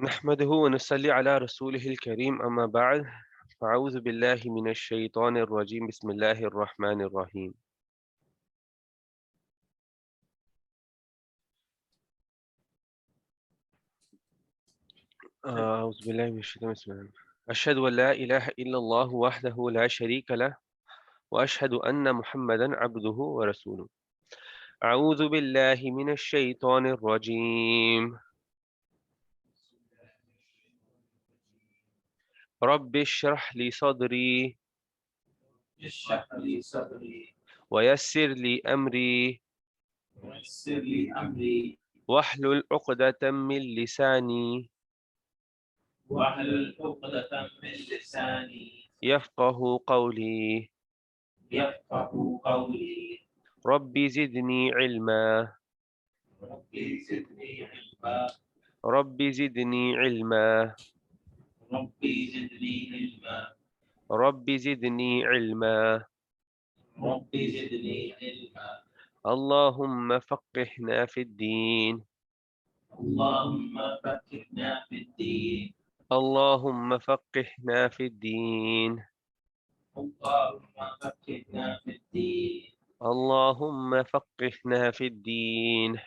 نحمده ونصلي على رسوله الكريم أما بعد فأعوذ بالله من الشيطان الرجيم بسم الله الرحمن الرحيم أعوذ بالله من الشيطان بسم الله أشهد أن لا إله إلا الله وحده لا شريك له وأشهد أن محمدا عبده ورسوله أعوذ بالله من الشيطان الرجيم رب اشرح لي صدري اشرح لي صدري ويسر لي أمري ويسر لي أمري واحلل عقدة من لساني واحلل عقدة من لساني يفقه قولي يفقه قولي رب زدني علما ربي زدني علما رب زدني علما ربي زدني علما رب زدني علما ربي زدني علما اللهم فقهنا في الدين اللهم فقهنا في الدين اللهم فقهنا في الدين اللهم فقهنا في الدين اللهم فقهنا في الدين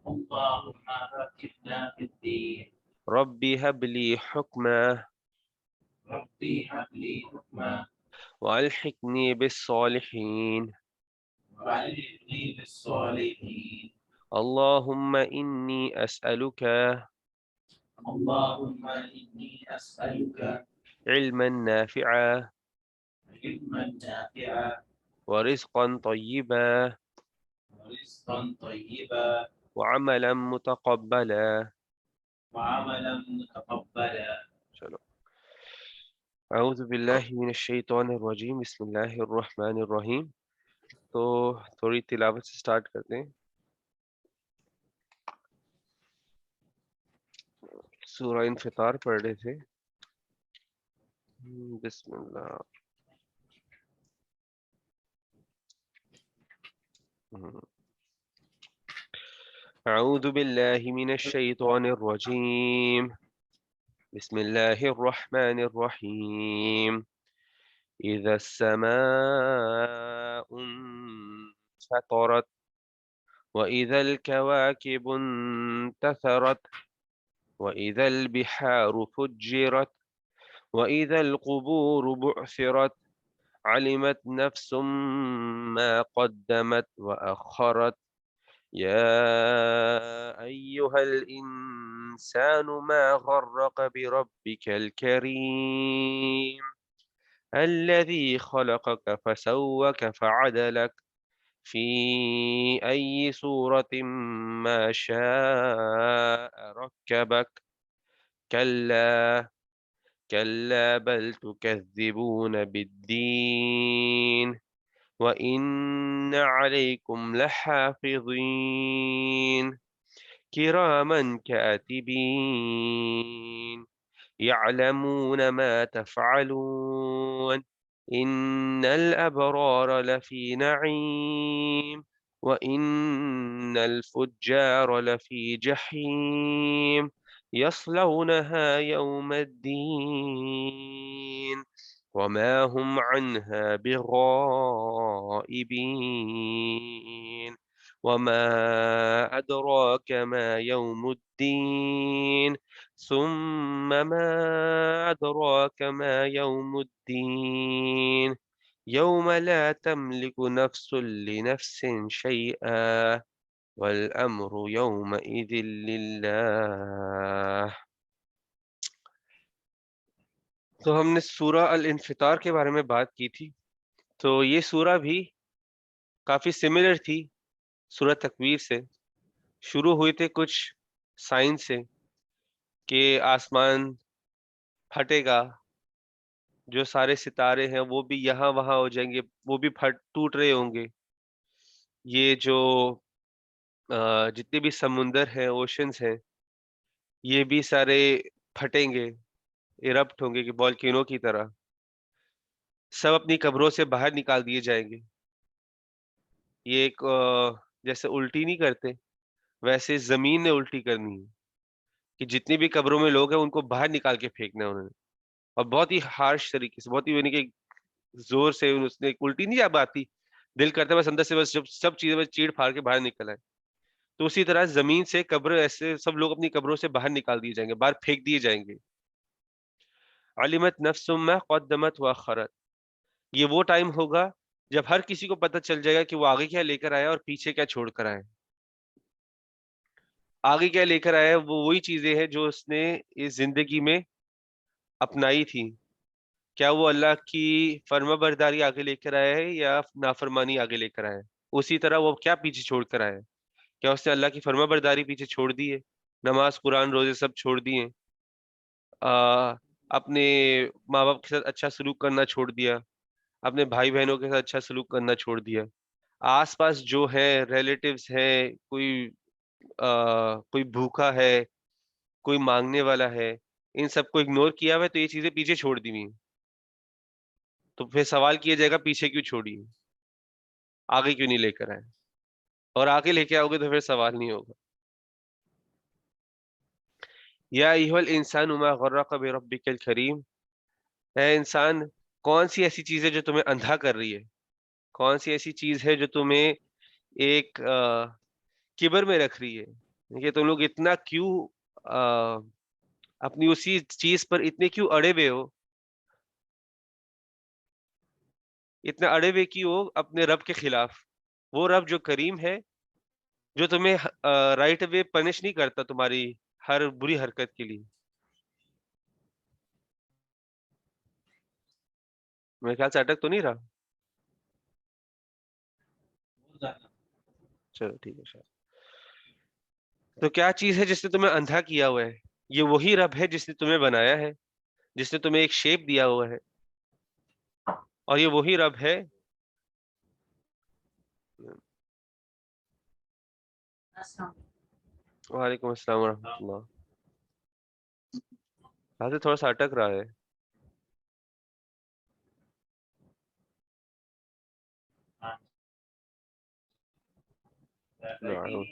اللهم فقهنا في الدين ربي هب لي حكما ربي هب لي حكما وألحقني بالصالحين وعلمني بالصالحين اللهم إني أسألك اللهم إني أسألك علما نافعا علما نافعا ورزقا طيبا ورزقا طيبا وعملا متقبلا وعملا متقبلا. چلو اعوذ باللہ من الشیطان الرجیم بسم اللہ الرحمن الرحیم. تو تھوڑی تلاوت سے سٹارٹ کرتے ہیں. سورہ انفطار پڑھ رہے تھے. بسم اللہ. اعوذ باللہ من الشیطان الرجیم بسم اللہ الرحمن الرحیم. اذا السماء انفطرت وإذا الكواكب انتثرت وإذا البحار فجرت وإذا القبور بعثرت علمت نفس ما قدمت وأخرت يا أيها الإنسان ما غرك بربك الكريم الذي خلقك فسوك فعدلك في أي صورة ما شاء ركبك كلا كلا بل تكذبون بالدين وإن عليكم لحافظين كراما كاتبين يعلمون ما تفعلون إن الأبرار لفي نعيم وإن الفجار لفي جحيم يصلونها يوم الدين وما هم عنها بغائبين وما أدراك ما يوم الدين ثم ما أدراك ما يوم الدين يوم لا تملك نفس لنفس شيئا والأمر يومئذ لله. تو ہم نے سورہ الانفطار کے بارے میں بات کی تھی. تو یہ سورہ بھی کافی سملر تھی سورہ تکویر سے. شروع ہوئے تھے کچھ سائن سے کہ آسمان پھٹے گا, جو سارے ستارے ہیں وہ بھی یہاں وہاں ہو جائیں گے, وہ بھی ٹوٹ رہے ہوں گے. یہ جو جتنے بھی سمندر ہیں, اوشنز ہیں, یہ بھی سارے پھٹیں گے, ایرپٹ ہوں گے کہ والکینو کی طرح. سب اپنی قبروں سے باہر نکال دیے جائیں گے. یہ ایک جیسے الٹی نہیں کرتے ویسے زمین نے الٹی کرنی ہے کہ جتنی بھی قبروں میں لوگ ہیں ان کو باہر نکال کے پھینکنا ہے انہوں نے، اور بہت ہی ہارش طریقے سے، بہت ہی یعنی کہ زور سے اس نے الٹی نہیں جب آتی، دل کرتا ہے بس اندر سے بس جب سب چیزیں بس چیڑ پھاڑ کے باہر نکل آئے، تو اسی طرح زمین سے قبر ایسے سب لوگ اپنی قبروں سے باہر نکال دیے جائیں گے، باہر پھینک دیے جائیں گے. علمت نفس ما قدمت واخرت، یہ وہ ٹائم ہوگا جب ہر کسی کو پتہ چل جائے گا کہ وہ آگے کیا لے کر آیا اور پیچھے کیا چھوڑ کر آیا. آگے کیا لے کر آیا وہ وہی چیزیں ہیں جو اس نے اس زندگی میں اپنائی تھی. کیا وہ اللہ کی فرما برداری آگے لے کر آیا ہے یا نافرمانی آگے لے کر آیا ہے؟ اسی طرح وہ کیا پیچھے چھوڑ کر آیا ہے؟ کیا اس نے اللہ کی فرما برداری پیچھے چھوڑ دی ہے، نماز قرآن روزے سب چھوڑ دیے، اپنے ماں باپ کے ساتھ اچھا سلوک کرنا چھوڑ دیا، اپنے بھائی بہنوں کے ساتھ اچھا سلوک کرنا چھوڑ دیا، آس پاس جو ہے ریلیٹیوز ہیں، کوئی بھوکا ہے، کوئی مانگنے والا ہے، ان سب کو اگنور کیا ہوا ہے، تو یہ چیزیں پیچھے چھوڑ دی ہوئی ہیں. تو پھر سوال کیا جائے گا پیچھے کیوں چھوڑی، آگے کیوں نہیں لے کر آئے، اور آگے لے کے آؤ گے تو پھر سوال نہیں ہوگا. یا ایھا الانسان ما غرک بربک الکریم، اے انسان کون سی ایسی چیز ہے جو تمہیں اندھا کر رہی ہے، کون سی ایسی چیز ہے جو تمہیں ایک کبر میں رکھ رہی ہے، کہ تم لوگ اتنا کیوں اپنی اسی چیز پر اتنے کیوں اڑے ہوئے ہو، اتنے اڑے ہوئے کیوں ہو اپنے رب کے خلاف. وہ رب جو کریم ہے، جو تمہیں رائٹ وے پنش نہیں کرتا تمہاری ہر بری حرکت کے لیے. میرے خیال سے اٹک تو نہیں رہا، چلو ٹھیک ہے شاید. تو کیا چیز ہے جس نے تمہیں اندھا کیا ہوا ہے؟ یہ وہی رب ہے جس نے تمہیں بنایا ہے، جس نے تمہیں ایک شیپ دیا ہوا ہے، اور یہ وہی رب ہے. وعلیکم السلام ورحمۃ اللہ. یہاں سے تھوڑا سا اٹک رہا ہے. نعم.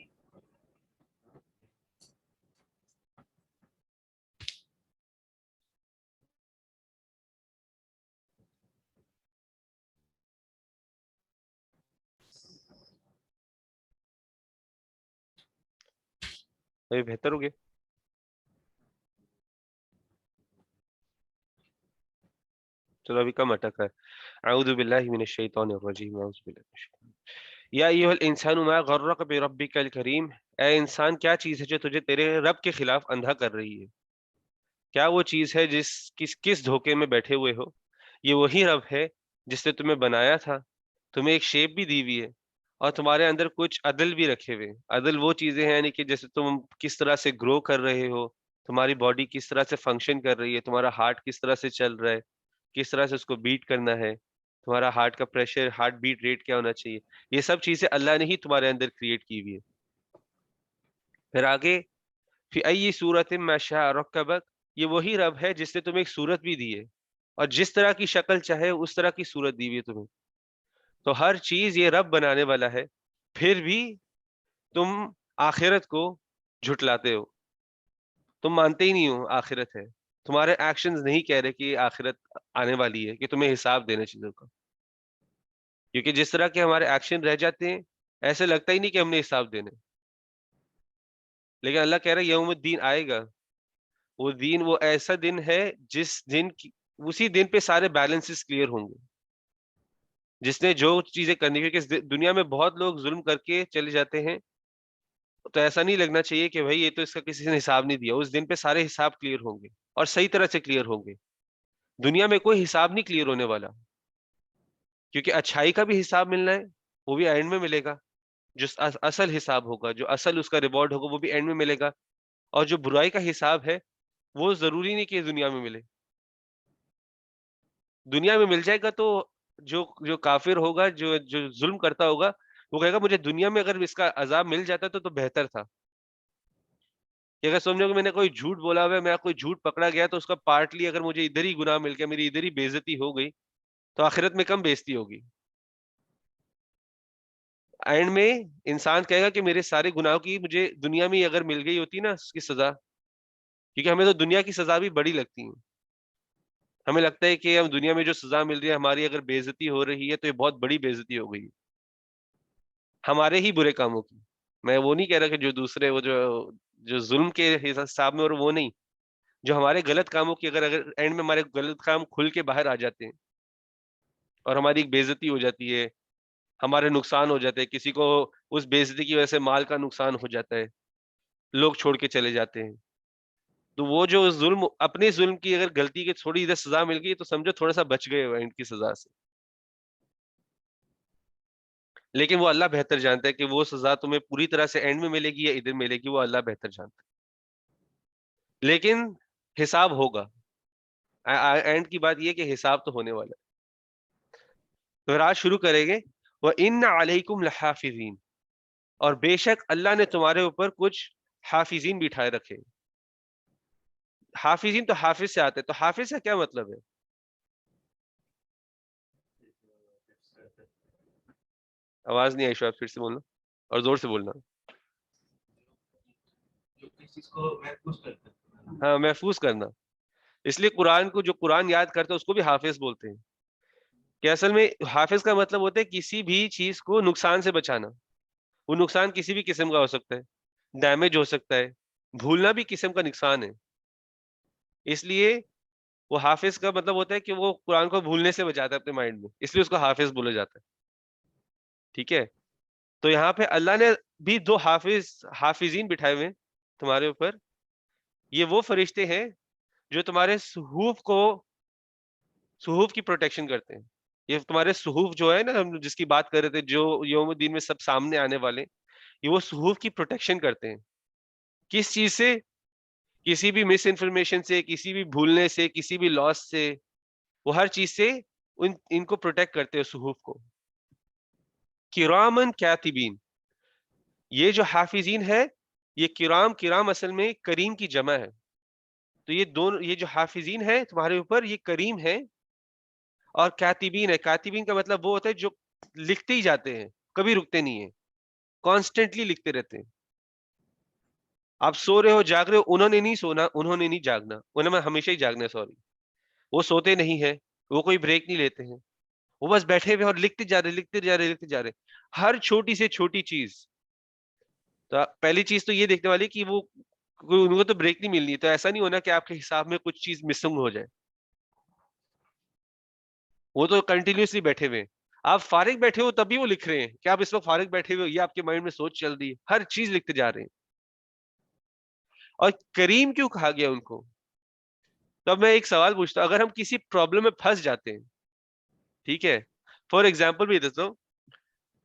ابھی بہتر ہو گیا؟ چلو ابھی کم اٹک ہے. اعوذ باللہ من الشیطان الرجیم، اعوذ باللہ من الشیطان. یا ایھا الانسان ما غرک بربک الکریم، اے انسان کیا چیز ہے جو تجھے تیرے رب کے خلاف اندھا کر رہی ہے؟ کیا وہ چیز ہے کس دھوکے میں بیٹھے ہوئے ہو؟ یہ وہی رب ہے جس نے تمہیں بنایا تھا، تمہیں ایک شیپ بھی دی ہوئی ہے، اور تمہارے اندر کچھ عدل بھی رکھے ہوئے. عدل وہ چیزیں ہیں یعنی کہ جیسے تم کس طرح سے گرو کر رہے ہو، تمہاری باڈی کس طرح سے فنکشن کر رہی ہے، تمہارا ہارٹ کس طرح سے چل رہا ہے، کس طرح سے اس کو بیٹ کرنا ہے، تمہارا ہارٹ کا پریشر، ہارٹ بیٹ ریٹ کیا ہونا چاہیے. یہ سب چیزیں اللہ نے ہی تمہارے اندر کریٹ کی ہوئی ہے. پھر آگے فی ای صورت ما شاء رکبک، یہ وہی رب ہے جس نے تمہیں ایک صورت بھی دی ہے، اور جس طرح کی شکل چاہے اس طرح کی صورت دی ہوئی ہے تمہیں. تو ہر چیز یہ رب بنانے والا ہے، پھر بھی تم آخرت کو جھٹلاتے ہو، تم مانتے ہی نہیں ہو آخرت ہے. تمہارے ایکشنز نہیں کہہ رہے کہ آخرت آنے والی ہے، کہ تمہیں حساب دینا چیزوں کا. کیونکہ جس طرح کے ہمارے ایکشن رہ جاتے ہیں، ایسے لگتا ہی نہیں کہ ہم نے حساب دینے. لیکن اللہ کہہ رہا ہے یوم الدین آئے گا. وہ دین وہ ایسا دن ہے جس دن اسی دن پہ سارے بیلنسز کلیئر ہوں گے. جس نے جو چیزیں کرنی، کیونکہ دنیا میں بہت لوگ ظلم کر کے چلے جاتے ہیں، تو ایسا نہیں لگنا چاہیے کہ بھائی یہ تو اس کا کسی نے حساب نہیں دیا. اس دن پہ سارے حساب کلیئر ہوں گے، اور صحیح طرح سے کلیئر ہوں گے. دنیا میں کوئی حساب نہیں کلیئر ہونے والا، کیونکہ اچھائی کا بھی حساب ملنا ہے، وہ بھی اینڈ میں ملے گا. جو اصل حساب ہوگا، جو اصل اس کا ریوارڈ ہوگا، وہ بھی اینڈ میں ملے گا. اور جو برائی کا حساب ہے وہ ضروری نہیں کہ دنیا میں ملے. دنیا میں مل جائے گا تو جو جو کافر ہوگا، جو ظلم کرتا ہوگا، وہ کہے گا مجھے دنیا میں اگر اس کا عذاب مل جاتا تو بہتر تھا. کہ اگر سمجھو کہ میں نے کوئی جھوٹ بولا ہوا ہے، میں کوئی جھوٹ پکڑا گیا، تو اس کا پارٹلی اگر مجھے ادھر ہی گناہ مل گیا، میری ادھر ہی بے عزتی ہو گئی، تو آخرت میں کم بے عزتی ہوگی. اینڈ میں انسان کہے گا کہ میرے سارے گناہوں کی مجھے دنیا میں اگر مل گئی ہوتی نا اس کی سزا، کیونکہ ہمیں تو دنیا کی سزا بھی بڑی لگتی ہیں. ہمیں لگتا ہے کہ ہم دنیا میں جو سزا مل رہی ہے ہماری اگر بے عزتی ہو رہی ہے تو یہ بہت بڑی بے عزتی ہو گئی ہے ہمارے ہی برے کاموں کی. میں وہ نہیں کہہ رہا کہ جو دوسرے وہ جو ظلم کے حساب میں، اور وہ نہیں، جو ہمارے غلط کاموں کی اگر اینڈ میں ہمارے غلط کام کھل کے باہر آ جاتے ہیں اور ہماری ایک بے عزتی ہو جاتی ہے، ہمارے نقصان ہو جاتے ہیں، کسی کو اس بے عزتی کی وجہ سے مال کا نقصان ہو جاتا ہے، لوگ چھوڑ کے چلے جاتے ہیں، تو وہ جو ظلم، اپنے ظلم کی اگر غلطی کی تھوڑی ادھر سزا مل گئی تو سمجھو تھوڑا سا بچ گئے ہو اینڈ کی سزا سے. لیکن وہ اللہ بہتر جانتا ہے کہ وہ سزا تمہیں پوری طرح سے اینڈ میں ملے گی یا ادھر ملے گی، وہ اللہ بہتر جانتا ہے. لیکن حساب ہوگا. اینڈ کی بات یہ کہ حساب تو ہونے والا ہے. تو آج شروع کریں گے وَإِنَّ عَلَيْكُمْ لَحَافِظِينَ، اور بے شک اللہ نے تمہارے اوپر کچھ حافظین بٹھائے رکھے. حافظین تو حافظ سے آتے، تو حافظ کا کیا مطلب ہے؟ آواز نہیں آئی، شاید پھر سے بولنا اور زور سے بولنا. جو کسی چیز کو محفوظ کرتے ہیں. ہاں، محفوظ کرنا. اس لیے قرآن کو جو قرآن یاد کرتا ہے اس کو بھی حافظ بولتے ہیں. کہ اصل میں حافظ کا مطلب ہوتا ہے کسی بھی چیز کو نقصان سے بچانا. وہ نقصان کسی بھی قسم کا ہو سکتا ہے، ڈیمیج ہو سکتا ہے، بھولنا بھی قسم کا نقصان ہے. اس لیے وہ حافظ کا مطلب ہوتا ہے کہ وہ قرآن کو بھولنے سے بچاتا ہے اپنے مائنڈ میں، اس لیے اس کو حافظ بولا جاتا ہے. ٹھیک ہے، تو یہاں پہ اللہ نے بھی دو حافظین بٹھائے ہوئے ہیں تمہارے اوپر. یہ وہ فرشتے ہیں جو تمہارے صحوف کی پروٹیکشن کرتے ہیں. یہ تمہارے صحوف جو ہے نا، ہم جس کی بات کر رہے تھے، جو یوم الدین میں سب سامنے آنے والے، یہ وہ صحوف کی پروٹیکشن کرتے ہیں. کس چیز سے؟ کسی بھی مس انفارمیشن سے، کسی بھی بھولنے سے، کسی بھی لاس سے، وہ ہر چیز سے ان کو پروٹیکٹ کرتے ہیں صحوف کو. کرامن کاتبین، یہ جو حافظین ہے، یہ کرام اصل میں کریم کی جمع ہے. تو یہ دونوں، یہ جو حافظین ہے تمہارے اوپر، یہ کریم ہے اور کاتبین ہے. کاتبین کا مطلب وہ ہوتا ہے جو لکھتے ہی جاتے ہیں، کبھی رکتے نہیں ہیں، کانسٹنٹلی لکھتے رہتے ہیں. آپ سو رہے ہو، جاگ رہے ہو، انہوں نے نہیں سونا، انہوں نے نہیں جاگنا، انہوں نے ہمیشہ ہی جاگنا ہے. سوری، وہ سوتے نہیں ہیں، وہ کوئی بریک نہیں لیتے ہیں، وہ بس بیٹھے ہوئے اور لکھتے جا رہے، لکھتے جا رہے، لکھتے جا رہے، ہر چھوٹی سے چھوٹی چیز. تو پہلی چیز تو یہ دیکھنے والی کہ وہ ان کو تو بریک نہیں ملنی. تو ایسا نہیں ہونا کہ آپ کے حساب میں کچھ چیز مسنگ ہو جائے. وہ تو کنٹینیوسلی بیٹھے ہوئے ہیں. آپ فارغ بیٹھے ہو تب بھی وہ لکھ رہے ہیں کہ آپ اس وقت فارغ بیٹھے ہوئے ہو، یہ آپ کے مائنڈ میں سوچ چل رہی ہے، ہر چیز لکھتے جا رہے ہیں. اور کریم کیوں کہا گیا ان کو؟ تب میں ایک سوال پوچھتا ہوں، اگر ہم کسی پرابلم میں پھنس جاتے ہیں، ٹھیک ہے، فار ایگزامپل بھی دیتا ہوں،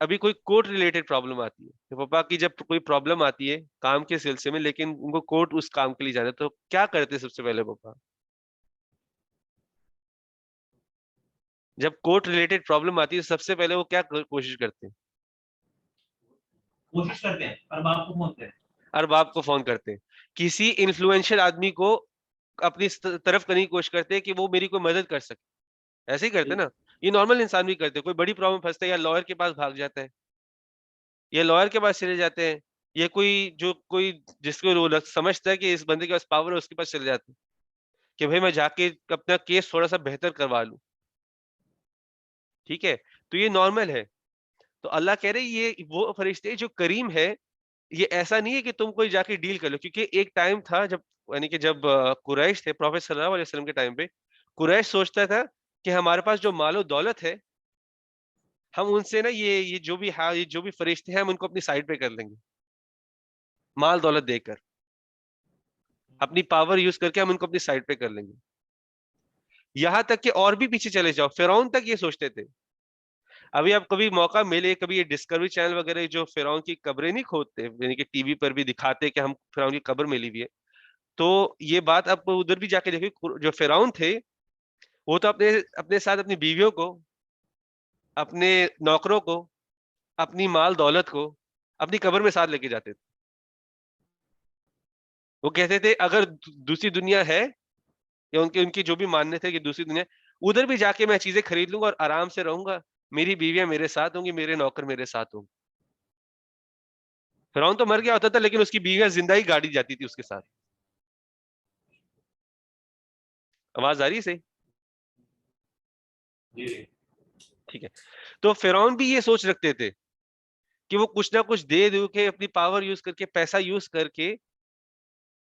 ابھی کوئی کورٹ ریلیٹڈ پرابلم آتی ہے، پاپا کی جب کوئی پرابلم آتی ہے کام کے سلسلے میں، لیکن ان کو کورٹ اس کام کے لیے جانا ہے، تو کیا کرتے سب سے پہلے پاپا؟ جب کورٹ ریلیٹڈ پرابلم آتی ہے سب سے پہلے وہ کیا کوشش کرتے ہیں؟ کوشش کرتے ہیں اور باپ کو فون کرتے ہیں. ارباب کو فون کرتے ہیں. کسی انفلوئنشل آدمی کو اپنی طرف کرنے کی کوشش کرتے ہیں کہ وہ میری کوئی مدد کر سکے. ایسے ہی کرتے نا، یہ نارمل انسان بھی کرتے. کوئی بڑی پرابلم پھنستا ہے یا لائر کے پاس بھاگ جاتا ہے، یا لائر کے پاس چلے جاتے ہیں، یا کوئی جس کو سمجھتا ہے کہ اس بندے کے پاس پاور ہے اس کے پاس چلے جاتے ہیں کہ بھائی میں جا کے اپنا کیس تھوڑا سا بہتر کروا لوں. ٹھیک ہے، تو یہ نارمل ہے. تو اللہ کہہ رہے یہ وہ فرشتے جو کریم ہے، یہ ایسا نہیں ہے کہ تم کوئی جا کے ڈیل کر لو. کیونکہ ایک ٹائم تھا جب، یعنی کہ جب قریش تھے پروفیٹ صلی اللہ علیہ وسلم کے ٹائم پہ، قریش سوچتا تھا کہ ہمارے پاس جو مال و دولت ہے، ہم ان سے نا یہ جو بھی فرشتے ہیں ہم ان کو اپنی سائڈ پہ کر لیں گے، مال دولت دے کر، اپنی پاور یوز کر کے ہم ان کو اپنی سائڈ پہ کر لیں گے. یہاں تک کہ اور بھی پیچھے چلے جاؤ، فرعون تک یہ سوچتے تھے. ابھی آپ کبھی موقع ملے، کبھی یہ ڈسکوری چینل وغیرہ جو فرعون کی قبریں نہیں کھودتے، یعنی کہ ٹی وی پر بھی دکھاتے کہ ہم فرعون کی قبر ملی ہوئی ہے، تو یہ بات آپ ادھر بھی جا کے دیکھیں. جو فرعون تھے وہ تو اپنے ساتھ اپنی بیویوں کو، اپنے نوکروں کو، اپنی مال دولت کو اپنی قبر میں ساتھ لے کے جاتے تھے. وہ کہتے تھے اگر دوسری دنیا ہے، یا ان کی جو بھی ماننے تھے کہ دوسری دنیا، ادھر بھی جا کے میں چیزیں خرید لوں گا اور آرام سے رہوں گا، میری بیویاں میرے ساتھ ہوں گی، میرے نوکر میرے ساتھ ہوں گے. فرعون تو مر گیا ہوتا تھا لیکن اس کی بیویاں زندہ ہی گاڑی جاتی تھی اس کے ساتھ. آواز آ رہی ہے صحیح؟ جی ٹھیک ہے. تو فرعون بھی یہ سوچ رکھتے تھے کہ وہ کچھ نہ کچھ دے دو کے اپنی پاور یوز کر کے پیسہ یوز کر کے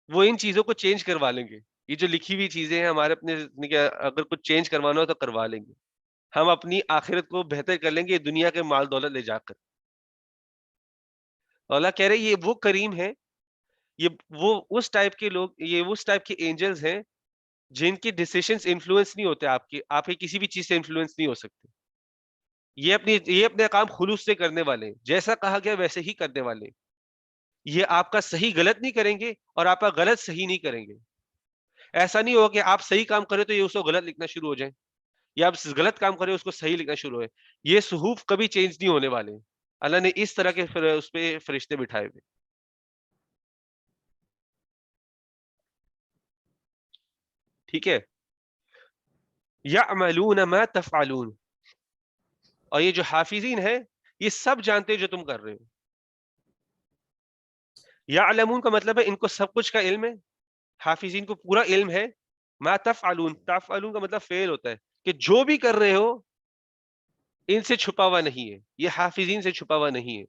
وہ ان چیزوں کو چینج کروا لیں گے. یہ جو لکھی ہوئی چیزیں ہیں ہمارے اپنے زندگی کے، اگر کچھ چینج کروانا ہو تو کروا لیں گے. ہم اپنی آخرت کو بہتر کر لیں گے دنیا کے مال دولت لے جا کر. اللہ کہہ رہے یہ وہ کریم ہے، یہ وہ اس ٹائپ کے لوگ، یہ اس ٹائپ کے اینجلز ہیں جن کے ڈیسیشنز انفلوئنس نہیں ہوتے آپ کے کسی بھی چیز سے انفلوئنس نہیں ہو سکتے. یہ اپنے کام خلوص سے کرنے والے ہیں، جیسا کہا گیا ویسے ہی کرنے والے ہیں. یہ آپ کا صحیح غلط نہیں کریں گے اور آپ کا غلط صحیح نہیں کریں گے. ایسا نہیں ہوگا کہ آپ صحیح کام کریں تو یہ اس کو غلط لکھنا شروع ہو جائیں، یا آپ غلط کام کریں اس کو صحیح لکھنا شروع ہو. یہ صحوف کبھی چینج نہیں ہونے والے. اللہ نے اس طرح کے اس پہ فرشتے بٹھائے ہوئے. ٹھیک ہے. یعملون ما تفعلون. اور یہ جو حافظین ہیں یہ سب جانتے ہیں جو تم کر رہے ہو. یعلمون کا مطلب ہے ان کو سب کچھ کا علم ہے، حافظین کو پورا علم ہے. ما تفعلون، تفعلون کا مطلب فعل ہوتا ہے کہ جو بھی کر رہے ہو ان سے چھپا ہوا نہیں ہے، یہ حافظین سے چھپا ہوا نہیں ہے.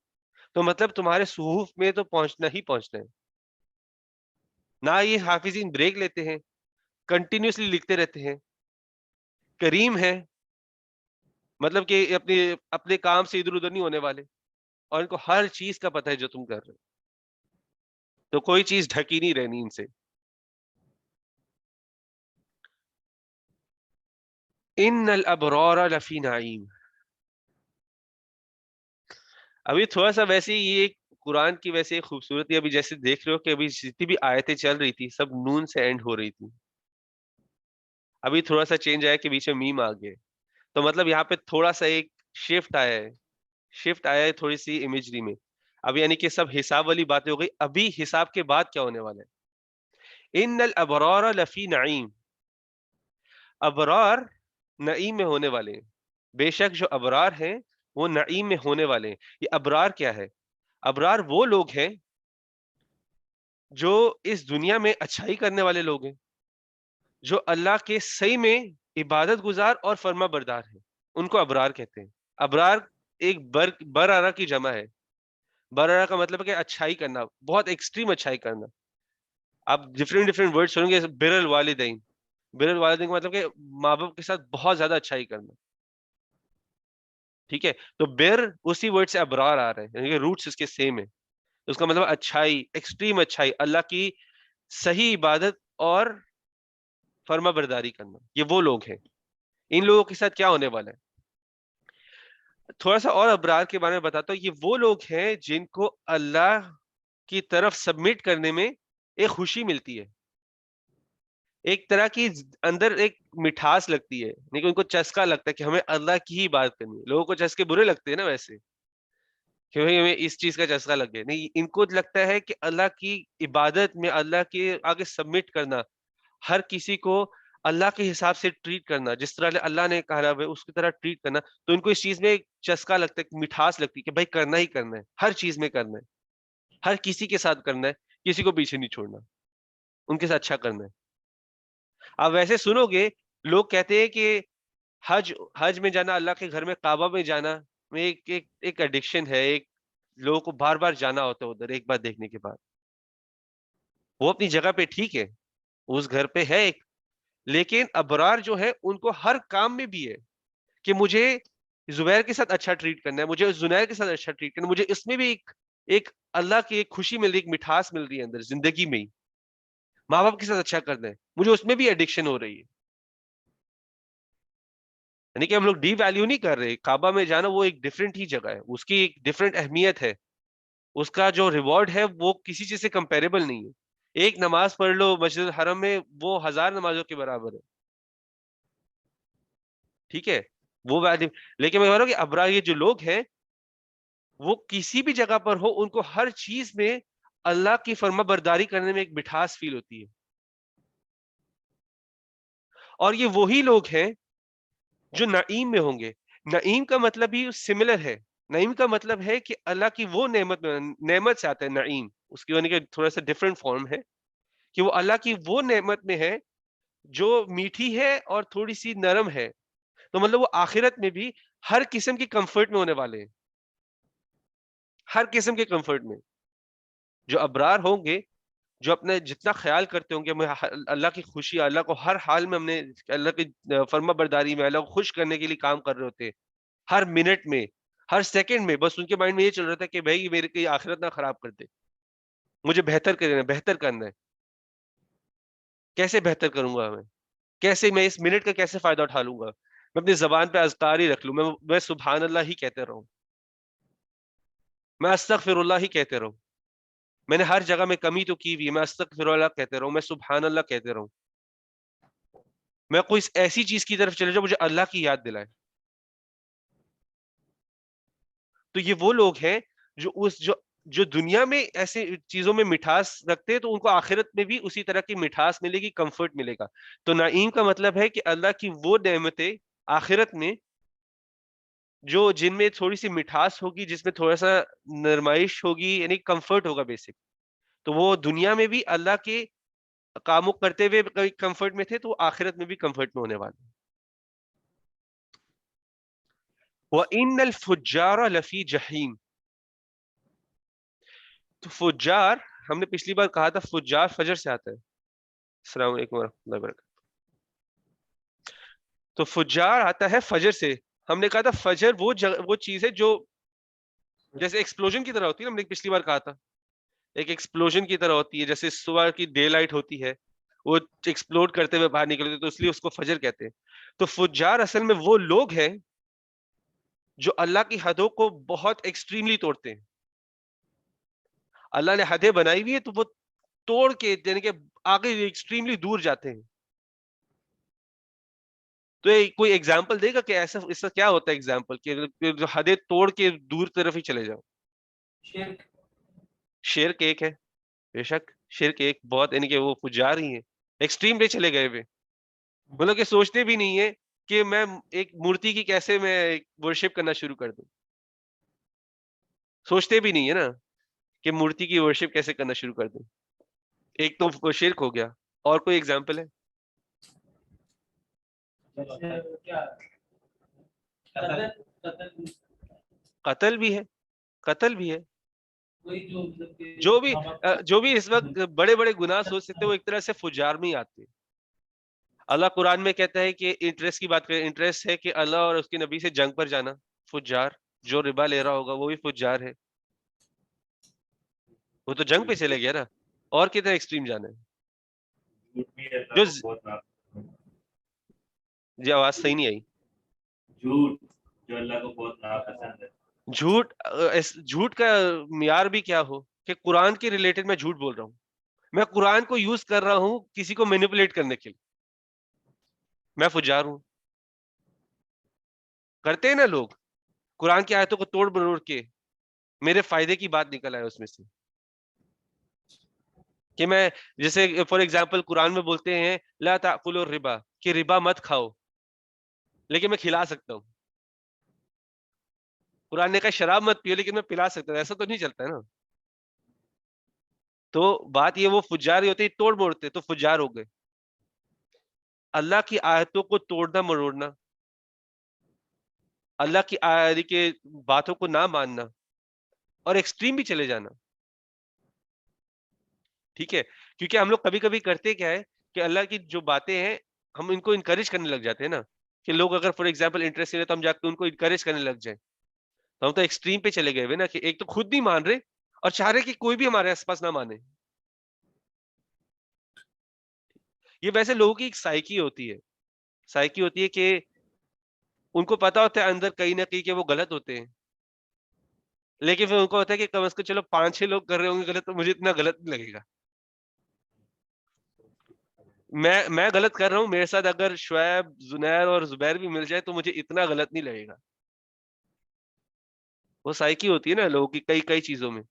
تو مطلب تمہارے صحف میں تو پہنچنا ہی پہنچنا ہے. نہ یہ حافظین بریک لیتے ہیں، کنٹینیوسلی لکھتے رہتے ہیں. کریم ہے مطلب کہ اپنے کام سے ادھر ادھر نہیں ہونے والے، اور ان کو ہر چیز کا پتہ ہے جو تم کر رہے ہو. تو کوئی چیز ڈھکی نہیں رہنی ان سے. ان الابرار لفی نعیم. ابھی تھوڑا سا ویسے یہ قرآن کی ویسے خوبصورتی ابھی جیسے دیکھ رہے ہو کہ ابھی جتنی بھی آیتیں چل رہی تھی سب نون سے اینڈ ہو رہی تھی. ابھی تھوڑا سا چینج آیا کہ بیچ میں میم آ گئے. تو مطلب یہاں پہ تھوڑا سا ایک شفٹ آیا ہے تھوڑی سی امیجری میں. اب یعنی کہ سب حساب والی باتیں ہو گئی. ابھی حساب کے بعد کیا ہونے والا ہے؟ ان الابرار لفی نعیم. ابرار نعیم میں ہونے والے ہیں. بے شک جو ابرار ہیں وہ نعیم میں ہونے والے ہیں. یہ ابرار کیا ہے؟ ابرار وہ لوگ ہیں جو اس دنیا میں اچھائی کرنے والے لوگ ہیں، جو اللہ کے صحیح میں عبادت گزار اور فرما بردار ہیں، ان کو ابرار کہتے ہیں. ابرار ایک برارا کی جمع ہے. برارا کا مطلب ہے کہ اچھائی کرنا، بہت ایکسٹریم اچھائی کرنا. آپ ڈفرینٹ ورڈ سنیں گے. بر الوالدین، بر الوالدین کا مطلب کہ ماں باپ کے ساتھ بہت زیادہ اچھائی کرنا. ٹھیک ہے. تو بر اسی ورڈ سے ابرار آ رہے ہیں، یعنی کہ روٹس اس کے سیم ہے. اس کا مطلب اچھائی، ایکسٹریم اچھائی، اللہ کی صحیح عبادت اور فرما برداری کرنا. یہ وہ لوگ ہیں. ان لوگوں کے ساتھ کیا ہونے والا ہے؟ تھوڑا سا اور ابرار کے بارے میں بتاتا ہوں. یہ وہ لوگ ہیں جن کو اللہ کی طرف سبمٹ کرنے میں ایک خوشی ملتی ہے، ایک طرح کی اندر ایک مٹھاس لگتی ہے، لیکن ان کو چسکا لگتا ہے کہ ہمیں اللہ کی ہی بات کرنی ہے. لوگوں کو چسکے برے لگتے ہیں نا ویسے، کہ بھئی ہمیں اس چیز کا چسکا لگ گیا. نہیں، ان کو لگتا ہے کہ اللہ کی عبادت میں اللہ کے آگے سبمٹ کرنا، ہر کسی کو اللہ کے حساب سے ٹریٹ کرنا، جس طرح اللہ نے کہا ہے اس کی طرح ٹریٹ کرنا. تو ان کو اس چیز میں ایک چسکا لگتا ہے، مٹھاس لگتی ہے کہ بھائی کرنا ہی کرنا ہے، ہر چیز میں کرنا ہے، ہر کسی کے ساتھ کرنا ہے، کسی کو پیچھے نہیں چھوڑنا، ان کے ساتھ اچھا کرنا ہے. آپ ویسے سنو گے لوگ کہتے ہیں کہ حج میں جانا، اللہ کے گھر میں کعبہ میں جانا میں ایک ایڈکشن ہے. ایک لوگوں کو بار بار جانا ہوتا ہے ادھر ایک بار دیکھنے کے بعد. وہ اپنی جگہ پہ ٹھیک ہے، اس گھر پہ ہے ایک، لیکن ابرار جو ہے ان کو ہر کام میں بھی ہے کہ مجھے زبیر کے ساتھ اچھا ٹریٹ کرنا ہے، مجھے زنیر کے ساتھ اچھا ٹریٹ کرنا ہے. مجھے اس میں بھی ایک اللہ کی ایک خوشی مل رہی ہے، ایک مٹھاس مل رہی ہے اندر زندگی میں ہی. ماں باپ کے ساتھ اچھا کرنا ہے، مجھے اس میں بھی ایڈکشن ہو رہی ہے. یعنی کہ ہم لوگ ڈی ویلیو نہیں کر رہے. کعبہ میں جانا وہ ایک ڈفرینٹ ہی جگہ ہے، اس کی ایک ڈفرینٹ اہمیت ہے، اس کا جو ریوارڈ ہے وہ کسی چیز سے کمپیریبل نہیں ہے. ایک نماز پڑھ لو مسجد الحرم میں، وہ 1000 نمازوں کے برابر ہے. ٹھیک ہے، وہ ویلیو. لیکن میں کہہ رہا ہوں کہ ابرار یہ جو لوگ ہیں وہ کسی بھی جگہ پر ہو، ان کو ہر چیز میں اللہ کی فرما برداری کرنے میں ایک مٹھاس فیل ہوتی ہے. اور یہ وہی لوگ ہیں جو نعیم میں ہوں گے. نعیم کا مطلب ہی سملر ہے. نعیم کا مطلب ہے کہ اللہ کی وہ نعمت سے آتا ہے نعیم. اس کی یعنی کہ تھوڑا سا ڈفرینٹ فارم ہے کہ وہ اللہ کی وہ نعمت میں ہے جو میٹھی ہے اور تھوڑی سی نرم ہے. تو مطلب وہ آخرت میں بھی ہر قسم کی کمفرٹ میں ہونے والے ہیں, ہر قسم کے کمفرٹ میں. جو ابرار ہوں گے, جو اپنے جتنا خیال کرتے ہوں گے میں اللہ کی خوشی, اللہ کو ہر حال میں ہم نے اللہ کی فرما برداری میں اللہ کو خوش کرنے کے لیے کام کر رہے ہوتے ہیں, ہر منٹ میں, ہر سیکنڈ میں. بس ان کے مائنڈ میں یہ چل رہا تھا کہ بھائی میرے کی آخرت نہ خراب کر دے, مجھے بہتر کرنا ہے, بہتر کرنا ہے. کیسے بہتر کروں گا میں, کیسے میں اس منٹ کا کیسے فائدہ اٹھا لوں گا, میں اپنی زبان پہ اذکار ہی رکھ لوں, میں سبحان اللہ ہی کہتے رہوں, میں استغفر اللہ ہی کہتے رہوں. میں نے ہر جگہ میں کمی تو کی ہوئی ہے, میں استغفر اللہ کہتے رہوں, میں سبحان اللہ کہتے رہوں. میں کوئی ایسی چیز کی طرف چلے جاؤں مجھے اللہ کی یاد دلائے. تو یہ وہ لوگ ہیں جو دنیا میں ایسے چیزوں میں مٹھاس رکھتے ہیں, تو ان کو آخرت میں بھی اسی طرح کی مٹھاس ملے گی, کمفرٹ ملے گا. تو نعیم کا مطلب ہے کہ اللہ کی وہ نعمتیں آخرت میں جو جن میں تھوڑی سی مٹھاس ہوگی, جس میں تھوڑا سا نرمائش ہوگی, یعنی کمفرٹ ہوگا بیسک. تو وہ دنیا میں بھی اللہ کے کاموں کرتے ہوئے کمفرٹ میں تھے, تو وہ آخرت میں بھی کمفرٹ میں ہونے والے. وَإِنَّ الْفُجَّارَ لَفِي جَحِيمٍ. تو فجار, ہم نے پچھلی بار کہا تھا فجار فجر سے آتا ہے. السلام علیکم ورحمۃ اللہ وبرکاتہ. تو فجار آتا ہے فجر سے. ہم نے کہا تھا فجر وہ چیز ہے جو جیسے ایکسپلوژن کی طرح ہوتی ہے, ہم نے پچھلی بار کہا تھا ایک ایکسپلوژن کی طرح ہوتی ہے, جیسے صبح کی ڈے لائٹ ہوتی ہے, وہ ایکسپلوڈ کرتے ہوئے باہر نکلتے, تو اس لیے اس کو فجر کہتے ہیں. تو فجار اصل میں وہ لوگ ہیں جو اللہ کی حدوں کو بہت ایکسٹریملی توڑتے ہیں. اللہ نے حدیں بنائی ہوئی ہے, تو وہ توڑ کے یعنی کہ آگے ایکسٹریملی دور جاتے ہیں. تو کوئی ایگزامپل دے گا کہ ایسا اس کا کیا ہوتا ہے ایگزامپل, کہ جو حدیں توڑ کے دور طرف ہی چلے جاؤ. شرک ایک ہے, بے شک شرک ایک بہت, یعنی کہ وہ فجار ہی ہیں, ایکسٹریم پہ چلے گئے ہوئے. مطلب کہ سوچتے بھی نہیں ہے کہ میں ایک مورتی کی کیسے میں ورشپ کرنا شروع کر دوں, سوچتے بھی نہیں ہے نا کہ مورتی کی ورشپ کیسے کرنا شروع کر دوں. ایک تو شرک ہو گیا, اور کوئی ایگزامپل ہے؟ قتل بھی ہے, قتل بھی ہے. جو بھی اس وقت بڑے بڑے گناہ سوچ سکتے وہ ایک طرح سے فجار میں ہی آتے ہیں. اللہ قرآن میں کہتا ہے کہ انٹرسٹ کی بات کریں, انٹرسٹ ہے کہ اللہ اور اس کے نبی سے جنگ پر جانا, فجار. جو ربا لے رہا ہوگا وہ بھی فجار ہے, وہ تو جنگ پہ چلے گیا نا, اور کتنا ایکسٹریم جانا ہے. جو جی آواز صحیح نہیں آئی. جھوٹ جو اللہ کو بہت ناپسند ہے. جھوٹ کا معیار بھی کیا ہو کہ قرآن کے ریلیٹڈ میں جھوٹ بول رہا ہوں, میں قرآن کو یوز کر رہا ہوں کسی کو مینیپولیٹ کرنے کے لیے, میں فجار ہوں. کرتے ہیں نا لوگ, قرآن کی آیتوں کو توڑ مروڑ کے میرے فائدے کی بات نکل آئے اس میں سے, کہ میں جیسے فار ایگزامپل قرآن میں بولتے ہیں لا تاکلوا الربا, کہ ربا مت کھاؤ, لیکن میں کھلا سکتا ہوں. قرآن نے کہا شراب مت پیو, لیکن میں پلا سکتا ہوں, ایسا تو نہیں چلتا ہے نا. تو بات یہ وہ فجار ہی ہوتے, توڑ موڑتے, تو فجار ہو گئے. اللہ کی آیتوں کو توڑنا مروڑنا, اللہ کی باتوں کو نہ ماننا, اور ایکسٹریم بھی چلے جانا. ٹھیک ہے, کیونکہ ہم لوگ کبھی کبھی کرتے کیا ہے کہ اللہ کی جو باتیں ہیں ہم ان کو انکریج کرنے لگ جاتے ہیں نا, کہ لوگ اگر فار ایگزامپل انٹرسٹ ہے تو ہم جا کے ان کو انکریج کرنے لگ جائیں. تو ہم تو ایکسٹریم پہ چلے گئے ہوئے نا, کہ ایک تو خود نہیں مان رہے اور چاہ رہے کہ کوئی بھی ہمارے آس پاس نہ مانے. یہ ویسے لوگوں کی ایک سائیکی ہوتی ہے کہ ان کو پتا ہوتا ہے اندر کہیں نہ کہیں کہ وہ غلط ہوتے ہیں, لیکن پھر ان کو ہوتا ہے کہ کم از کم چلو 5-6 لوگ کر رہے ہوں گے غلط, تو مجھے اتنا غلط نہیں لگے گا. میں غلط کر رہا ہوں, میرے ساتھ اگر شعیب, زنیر اور زبیر بھی مل جائے تو مجھے اتنا غلط نہیں لگے گا. وہ سائیکی ہوتی ہے نا لوگوں کی کئی چیزوں میں,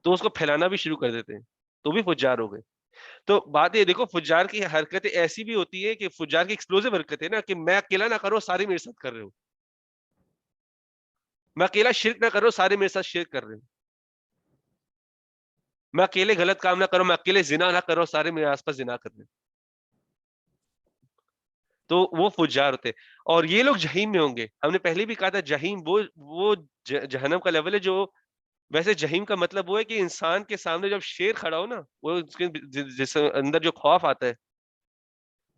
تو اس کو پھیلانا بھی شروع کر دیتے ہیں, تو بھی فجار ہو گئے. تو بات یہ دیکھو, فجار کی حرکتیں ایسی بھی ہوتی ہے کہ فجار کی ایکسپلوزیو حرکت ہے نا, کہ میں اکیلا نہ کروں سارے میرے ساتھ کر رہے ہو, میں اکیلا شرک نہ کروں سارے میرے ساتھ شرک کر رہے ہو, میں اکیلے غلط کام نہ کروں, میں اکیلے زنا نہ کروں سارے میرے آس پاس زنا کر رہے ہیں. تو وہ فجار ہوتے ہیں، اور یہ لوگ جہیم میں ہوں گے. ہم نے پہلے بھی کہا تھا جہیم وہ جہنم کا لیول ہے. جو ویسے جہیم کا مطلب وہ ہے کہ انسان کے سامنے جب شیر کھڑا ہو نا، وہ اس کے جس اندر جو خوف آتا ہے،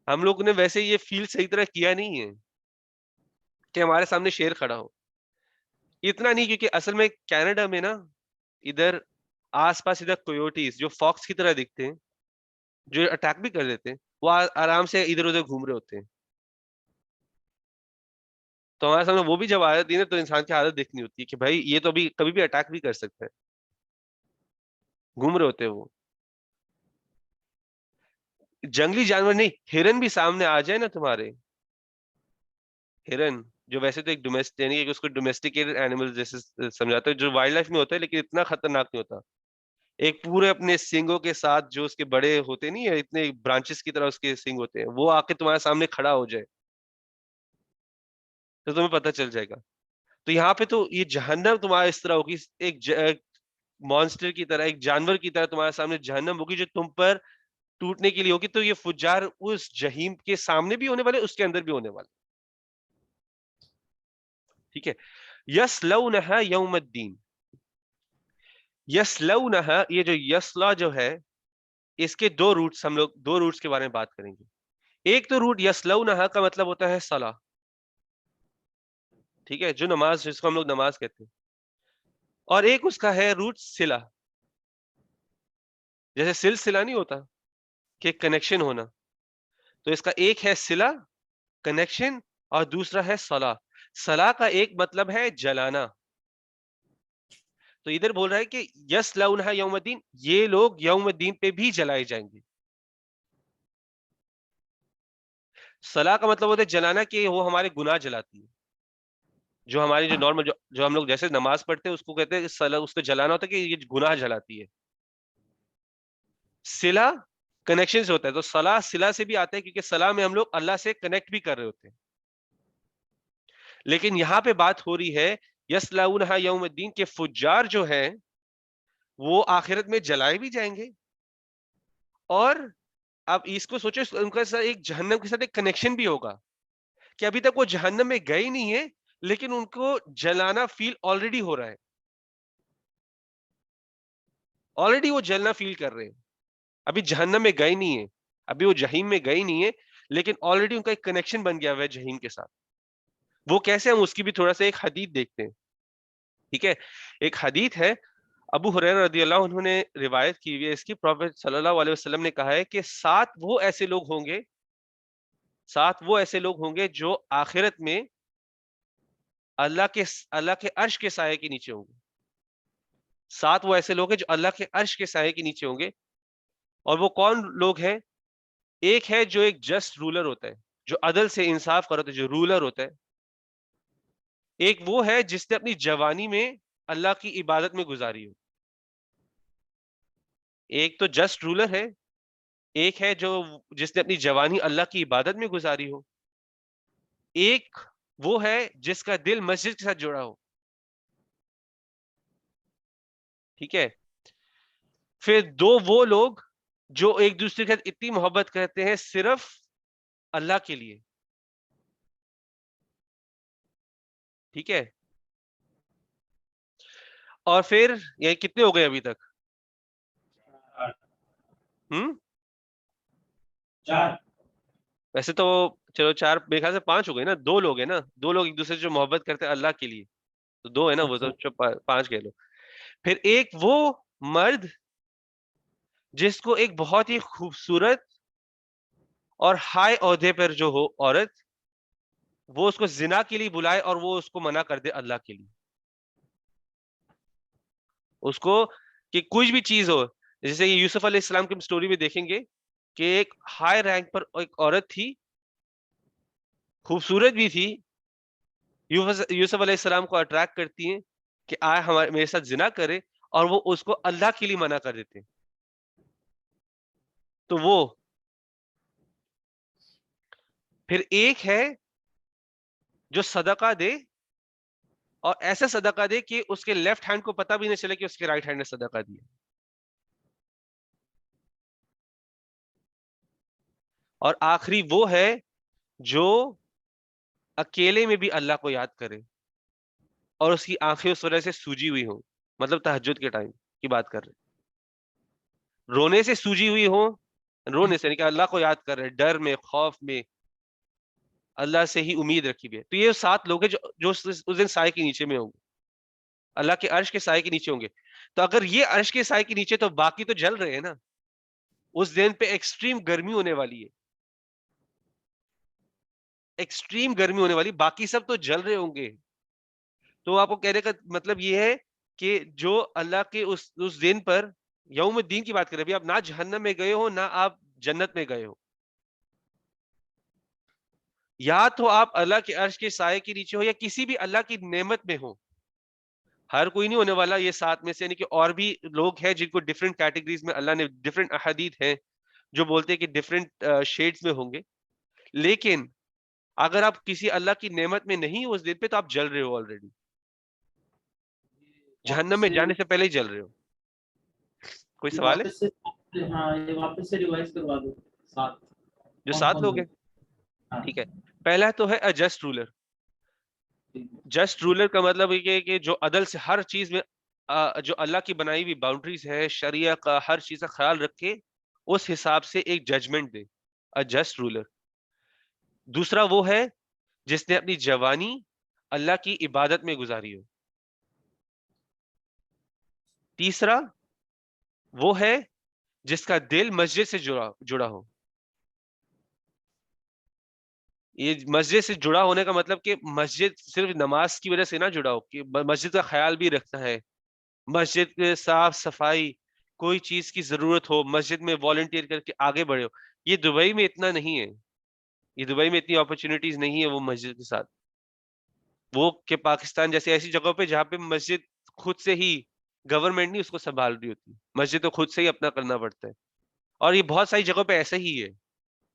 ہم لوگ نے ویسے یہ فیل صحیح طرح کیا نہیں ہے کہ ہمارے سامنے شیر کھڑا ہو. اتنا نہیں، کیونکہ اصل میں کینیڈا میں نا ادھر آس پاس ادھر کویوٹیز جو فاکس کی طرح دکھتے ہیں، جو اٹیک بھی کر دیتے ہیں، وہ آرام سے ادھر ادھر گھوم رہے ہوتے ہیں. تو ہمارے سامنے وہ بھی جب آ جاتی ہے نا، تو انسان کی عادت دیکھنی ہوتی ہے کہ بھائی یہ تو ابھی کبھی بھی اٹیک بھی کر سکتا ہے. گھوم رہے ہوتے ہیں وہ. جنگلی جانور نہیں، ہرن بھی سامنے آ جائے نا تمہارے، ہرن جو ویسے تو ایک ڈومیسٹک، یعنی کہ اس کو ڈومیسٹیکیٹڈ اینیمل جیسے سمجھاتے ہیں، جو وائلڈ لائف میں ہوتا ہے لیکن اتنا خطرناک نہیں ہوتا. ایک پورے اپنے سینگوں کے ساتھ جو اس کے بڑے ہوتے نہیں ہے، اتنے برانچز کی طرح اس کے سینگ ہوتے ہیں، وہ آ کے تمہارے سامنے کھڑا ہو جائے تو تمہیں پتہ چل جائے گا. تو یہاں پہ تو یہ جہنم تمہارا اس طرح ہوگی، ایک مانسٹر کی طرح، ایک جانور کی طرح تمہارے سامنے جہنم ہوگی جو تم پر ٹوٹنے کے لیے ہوگی. تو یہ فجار اس جہیم کے سامنے بھی ہونے والے، اس کے اندر بھی ہونے والے. ٹھیک ہے. یسلونہا یوم الدین. یسلونہا، یہ جو یسلا جو ہے، اس کے دو روٹس، ہم لوگ دو روٹس کے بارے میں بات کریں گے. ایک تو روٹ یسلونہا کا مطلب ہوتا ہے صلاح، ٹھیک ہے، جو نماز، جس کو ہم لوگ نماز کہتے ہیں. اور ایک اس کا ہے روٹ صلہ، جیسے سلسلہ نہیں ہوتا کہ کنیکشن ہونا، تو اس کا ایک ہے صلہ، کنیکشن، اور دوسرا ہے صلاح. صلاح کا ایک مطلب ہے جلانا. تو ادھر بول رہا ہے کہ یسلونہا یوم الدین، یہ لوگ یوم الدین پہ بھی جلائے جائیں گے. صلاح کا مطلب ہوتا ہے جلانا، کہ وہ ہمارے گناہ جلاتی ہے. جو ہماری جو نارمل جو ہم لوگ جیسے نماز پڑھتے ہیں اس کو کہتے ہیں صلاح، اس کو جلانا ہوتا ہے کہ یہ گناہ جلاتی ہے. صلہ کنیکشن سے ہوتا ہے، تو صلاح صلہ سے بھی آتا ہے کیونکہ صلاح میں ہم لوگ اللہ سے کنیکٹ بھی کر رہے ہوتے ہیں. لیکن یہاں پہ بات ہو رہی ہے یسلونہا یوم الدین کے فجار جو ہیں وہ آخرت میں جلائے بھی جائیں گے. اور اب اس کو سوچو، ان کا ایک جہنم کے ساتھ ایک کنیکشن بھی ہوگا کہ ابھی تک وہ جہنم میں گئے نہیں ہے، لیکن ان کو جلانا فیل آلریڈی ہو رہا ہے. آلریڈی وہ جلنا فیل کر رہے ہیں. ابھی جہنم میں گئے نہیں ہے، ابھی وہ جہیم میں گئے نہیں ہے، لیکن آلریڈی ان کا ایک کنیکشن بن گیا ہوا ہے جہیم کے ساتھ. وہ کیسے، ہم اس کی بھی تھوڑا سا ایک حدیث دیکھتے ہیں. ٹھیک ہے. ایک حدیث ہے، ابو ہریرہ رضی اللہ عنہ نے روایت کی ہوئی ہے اس کی. پروفیٹ صلی اللہ علیہ وسلم نے کہا ہے کہ 7 وہ ایسے لوگ ہوں گے، 7 وہ ایسے لوگ ہوں گے جو آخرت میں اللہ کے عرش کے سائے کے نیچے ہوں گے. 7 وہ ایسے لوگ ہیں جو اللہ کے عرش کے سائے کے نیچے ہوں گے. اور وہ کون لوگ ہیں؟ ایک ہے جو ایک جسٹ رولر ہوتا ہے، جو عدل سے انصاف کرتا ہے، جو رولر ہوتا ہے. ایک وہ ہے جس نے اپنی جوانی میں اللہ کی عبادت میں گزاری ہو. ایک تو جسٹ رولر ہے، ایک ہے جو جس نے اپنی جوانی اللہ کی عبادت میں گزاری ہو. ایک وہ ہے جس کا دل مسجد کے ساتھ جڑا ہو. ٹھیک ہے. پھر 2 وہ لوگ جو ایک دوسرے کے ساتھ اتنی محبت کرتے ہیں صرف اللہ کے لیے. ٹھیک ہے. اور پھر یہ کتنے ہو گئے ابھی تک؟ 4 ویسے تو چلو 4، میرے خیال سے 5 ہو گئے نا. 2 لوگ ہیں نا، 2 لوگ ایک دوسرے سے جو محبت کرتے ہیں اللہ کے لیے، تو 2 ہے نا، وہ تو 5 کہہ لو. پھر ایک وہ مرد جس کو ایک بہت ہی خوبصورت اور ہائی عہدے پر جو ہو عورت، وہ اس کو زنا کے لیے بلائے اور وہ اس کو منع کر دے اللہ کے لیے. اس کو کہ کچھ بھی چیز ہو، جیسے یہ یوسف علیہ السلام کی سٹوری میں دیکھیں گے کہ ایک ہائی رینک پر ایک عورت تھی، خوبصورت بھی تھی، یوسف علیہ السلام کو اٹریکٹ کرتی ہیں کہ آئے ہمارے میرے ساتھ زنا کرے، اور وہ اس کو اللہ کے لیے منع کر دیتے ہیں. تو وہ پھر ایک ہے جو صدقہ دے، اور ایسا صدقہ دے کہ اس کے لیفٹ ہینڈ کو پتہ بھی نہیں چلے کہ اس کے رائٹ ہینڈ نے صدقہ دیا. اور آخری وہ ہے جو اکیلے میں بھی اللہ کو یاد کرے اور اس کی آنکھیں اس وجہ سے سوجی ہوئی ہوں، مطلب تہجد کے ٹائم کی بات کر رہے ہیں، رونے سے سوجی ہوئی ہوں، رونے سے نہیں کہ اللہ کو یاد کر رہے، ڈر میں، خوف میں، اللہ سے ہی امید رکھی ہوئی ہے. تو یہ 7 لوگ ہیں جو اس دن سائے کے نیچے میں ہوں گے، اللہ کے عرش کے سائے کے نیچے ہوں گے. تو اگر یہ عرش کے سائے کے نیچے، تو باقی تو جل رہے ہیں نا. اس دن پہ ایکسٹریم گرمی ہونے والی ہے، ایکسٹریم گرمی ہونے والی، باقی سب تو جل رہے ہوں گے. تو آپ کو کہنے کا مطلب یہ ہے کہ جو اللہ کے اس دن پر یوم الدین کی بات کریں، ابھی آپ نہ جہنم میں گئے ہو نہ آپ جنت میں گئے ہو، یا تو آپ اللہ کے عرش کے سائے کے نیچے ہو یا کسی بھی اللہ کی نعمت میں ہو. ہر کوئی نہیں ہونے والا یہ 7 میں سے، یعنی کہ اور بھی لوگ ہیں جن کو ڈفرینٹ کیٹیگریز میں اللہ نے ڈفرینٹ احادیث ہیں جو بولتے ہیں کہ ڈفرینٹ شیڈز میں ہوں گے. لیکن اگر آپ کسی اللہ کی نعمت میں نہیں ہو اس دن پہ، تو آپ جل رہے ہو آلریڈی، جہنم واپس میں سے جانے سے پہلے ہی جل رہے ہو. کوئی یہ سوال ہے؟ واپس سے ہاں یہ واپس سے ریوائز کروا دو. 7 جو کون 7 کون لوگ لوگ؟ ہیں، ہاں ٹھیک ہے. پہلا تو ہے جسٹ رولر. ٹھیک ہے. جسٹ رولر کا مطلب یہ ہے کہ جو عدل سے ہر چیز میں جو اللہ کی بنائی ہوئی باؤنڈریز ہے، شریعہ کا ہر چیز کا خیال رکھے، اس حساب سے ایک ججمنٹ دے، جسٹ رولر. دوسرا وہ ہے جس نے اپنی جوانی اللہ کی عبادت میں گزاری ہو. تیسرا وہ ہے جس کا دل مسجد سے جڑا ہو. یہ مسجد سے جڑا ہونے کا مطلب کہ مسجد صرف نماز کی وجہ سے نہ جڑا ہو، کہ مسجد کا خیال بھی رکھنا ہے، مسجد کے صاف صفائی، کوئی چیز کی ضرورت ہو مسجد میں والنٹیئر کر کے آگے بڑھے ہو. یہ دبئی میں اتنا نہیں ہے، یہ دبئی میں اتنی اپرچونیٹیز نہیں ہے وہ مسجد کے ساتھ، وہ کہ پاکستان جیسے ایسی جگہوں پہ جہاں پہ مسجد خود سے ہی گورنمنٹ نہیں اس کو سنبھال رہی ہوتی، مسجد تو خود سے ہی اپنا کرنا پڑتا ہے. اور یہ بہت ساری جگہوں پہ ایسا ہی ہے،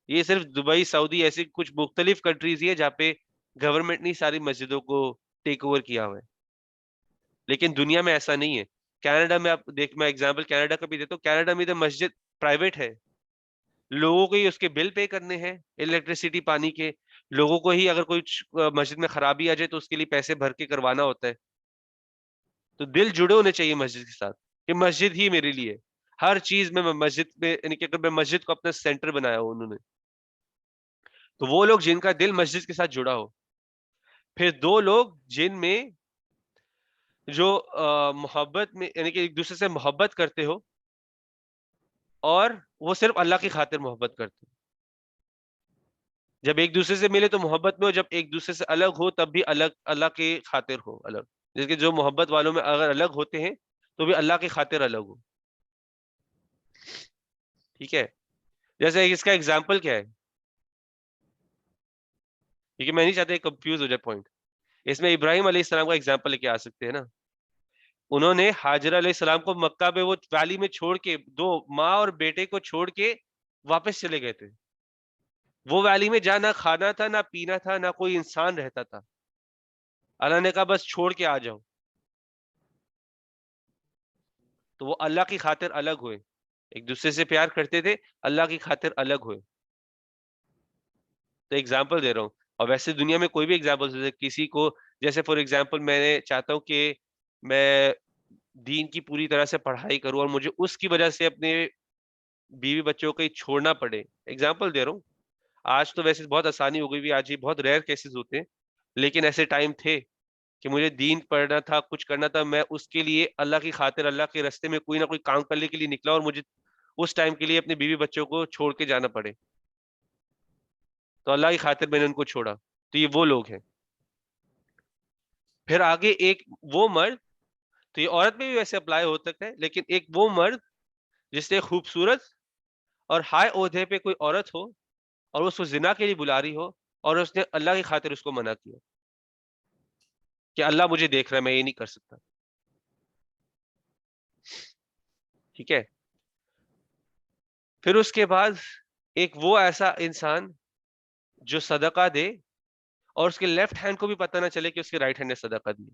یہ صرف دبئی، سعودی، ایسی کچھ مختلف کنٹریز ہی ہے جہاں پہ گورنمنٹ نے ساری مسجدوں کو ٹیک اوور کیا ہوا ہے. لیکن دنیا میں ایسا نہیں ہے. کینیڈا میں آپ دیکھ، میں ایگزامپل کینیڈا کا بھی دیتا ہوں، کینیڈا میں تو مسجد پرائیویٹ ہے، لوگوں کو ہی اس کے بل پے کرنے ہیں، الیکٹریسٹی پانی کے، لوگوں کو ہی اگر کوئی مسجد میں خرابی آ جائے تو اس کے لیے پیسے بھر کے کروانا ہوتا ہے. تو دل جڑے ہونے چاہیے مسجد کے ساتھ کہ مسجد ہی میرے لیے ہر چیز میں مسجد میں، یعنی کہ اگر میں مسجد کو اپنا سینٹر بنایا ہو انہوں نے، تو وہ لوگ جن کا دل مسجد کے ساتھ جڑا ہو. پھر 2 لوگ جن میں جو محبت میں، یعنی کہ ایک دوسرے سے محبت کرتے ہو اور وہ صرف اللہ کی خاطر محبت کرتے ہو. جب ایک دوسرے سے ملے تو محبت میں ہو، جب ایک دوسرے سے الگ ہو تب بھی الگ، اللہ کی خاطر ہو الگ. جیسے کہ جو محبت والوں میں اگر الگ ہوتے ہیں تو بھی اللہ کی خاطر الگ ہو. ٹھیک ہے. جیسے اس کا ایگزامپل کیا ہے، کیونکہ میں نہیں چاہتا کنفیوز ہو جائے پوائنٹ. اس میں ابراہیم علیہ السلام کا ایگزامپل لے کے آ سکتے ہیں نا. انہوں نے حاجرہ علیہ السلام کو مکہ میں وہ ویلی میں چھوڑ کے، 2 ماں اور بیٹے کو چھوڑ کے واپس چلے گئے تھے. وہ ویلی میں جہاں نہ کھانا تھا نہ پینا تھا نہ کوئی انسان رہتا تھا. اللہ نے کہا بس چھوڑ کے آ جاؤ. تو وہ اللہ کی خاطر الگ ہوئے، ایک دوسرے سے پیار کرتے تھے، اللہ کی خاطر الگ ہوئے. تو ایگزامپل دے رہا ہوں. اور ویسے دنیا میں کوئی بھی ایگزامپل کسی کو، جیسے فار ایگزامپل میں نے چاہتا ہوں کہ میں دین کی پوری طرح سے پڑھائی کروں اور مجھے اس کی وجہ سے اپنے بیوی بچوں کو ہی چھوڑنا پڑے. ایگزامپل دے رہا ہوں. آج تو ویسے بہت آسانی ہو گئی بھی، آج یہ بہت ریئر کیسز ہوتے ہیں، لیکن ایسے ٹائم تھے کہ مجھے دین پڑھنا تھا، کچھ کرنا تھا، میں اس کے لیے اللہ کی خاطر اللہ کے راستے میں کوئی نہ کوئی کام کرنے کے لیے نکلا اور مجھے اس ٹائم کے لیے اپنے بیوی بچوں کو چھوڑ کے جانا پڑے. تو اللہ کی خاطر میں نے ان کو چھوڑا. تو یہ وہ لوگ ہیں. پھر آگے ایک وہ مرد، تو یہ عورت میں بھی ویسے اپلائی ہو سکتا ہے، لیکن ایک وہ مرد جس سے خوبصورت اور ہائے عہدے پہ کوئی عورت ہو اور اس کو زنا کے لیے بلا رہی ہو اور اس نے اللہ کی خاطر اس کو منع کیا کہ اللہ مجھے دیکھ رہا ہے، میں یہ نہیں کر سکتا. ٹھیک ہے. پھر اس کے بعد ایک وہ ایسا انسان جو صدقہ دے اور اس کے لیفٹ ہینڈ کو بھی پتہ نہ چلے کہ اس کے رائٹ ہینڈ نے صدقہ دی.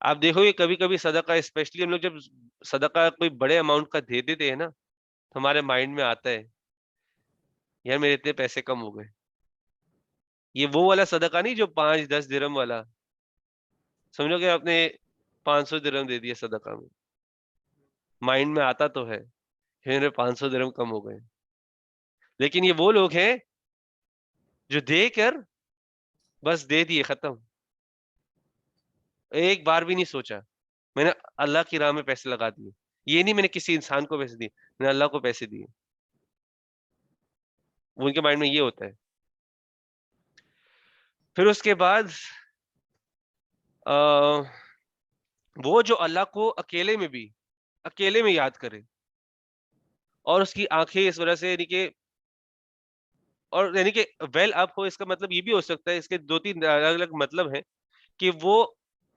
آپ دیکھو گے کبھی کبھی صدقہ، اسپیشلی ہم لوگ جب صدقہ کوئی بڑے اماؤنٹ کا دے دیتے ہیں نا، تو ہمارے مائنڈ میں آتا ہے یار میرے اتنے پیسے کم ہو گئے. یہ وہ والا صدقہ نہیں جو 5-10 درہم والا, سمجھو کہ آپ نے 500 درہم دے دیا صدقہ میں, مائنڈ میں آتا تو ہے میرے 500 درہم کم ہو گئے. لیکن یہ وہ لوگ ہیں جو دے کر بس دے دیے, ختم, ایک بار بھی نہیں سوچا میں نے اللہ کی راہ میں پیسے لگا دیے. یہ نہیں میں نے کسی انسان کو پیسے دیے, میں نے اللہ کو پیسے دیے. وہ ان کے مائنڈ میں یہ ہوتا ہے. پھر اس کے بعد وہ جو اللہ کو اکیلے میں یاد کرے, اور اس کی آنکھیں اس وجہ سے یعنی کہ اور یعنی کہ ویل اپ ہو, اس کا مطلب یہ بھی ہو سکتا ہے, اس کے 2-3 الگ الگ مطلب ہیں, کہ وہ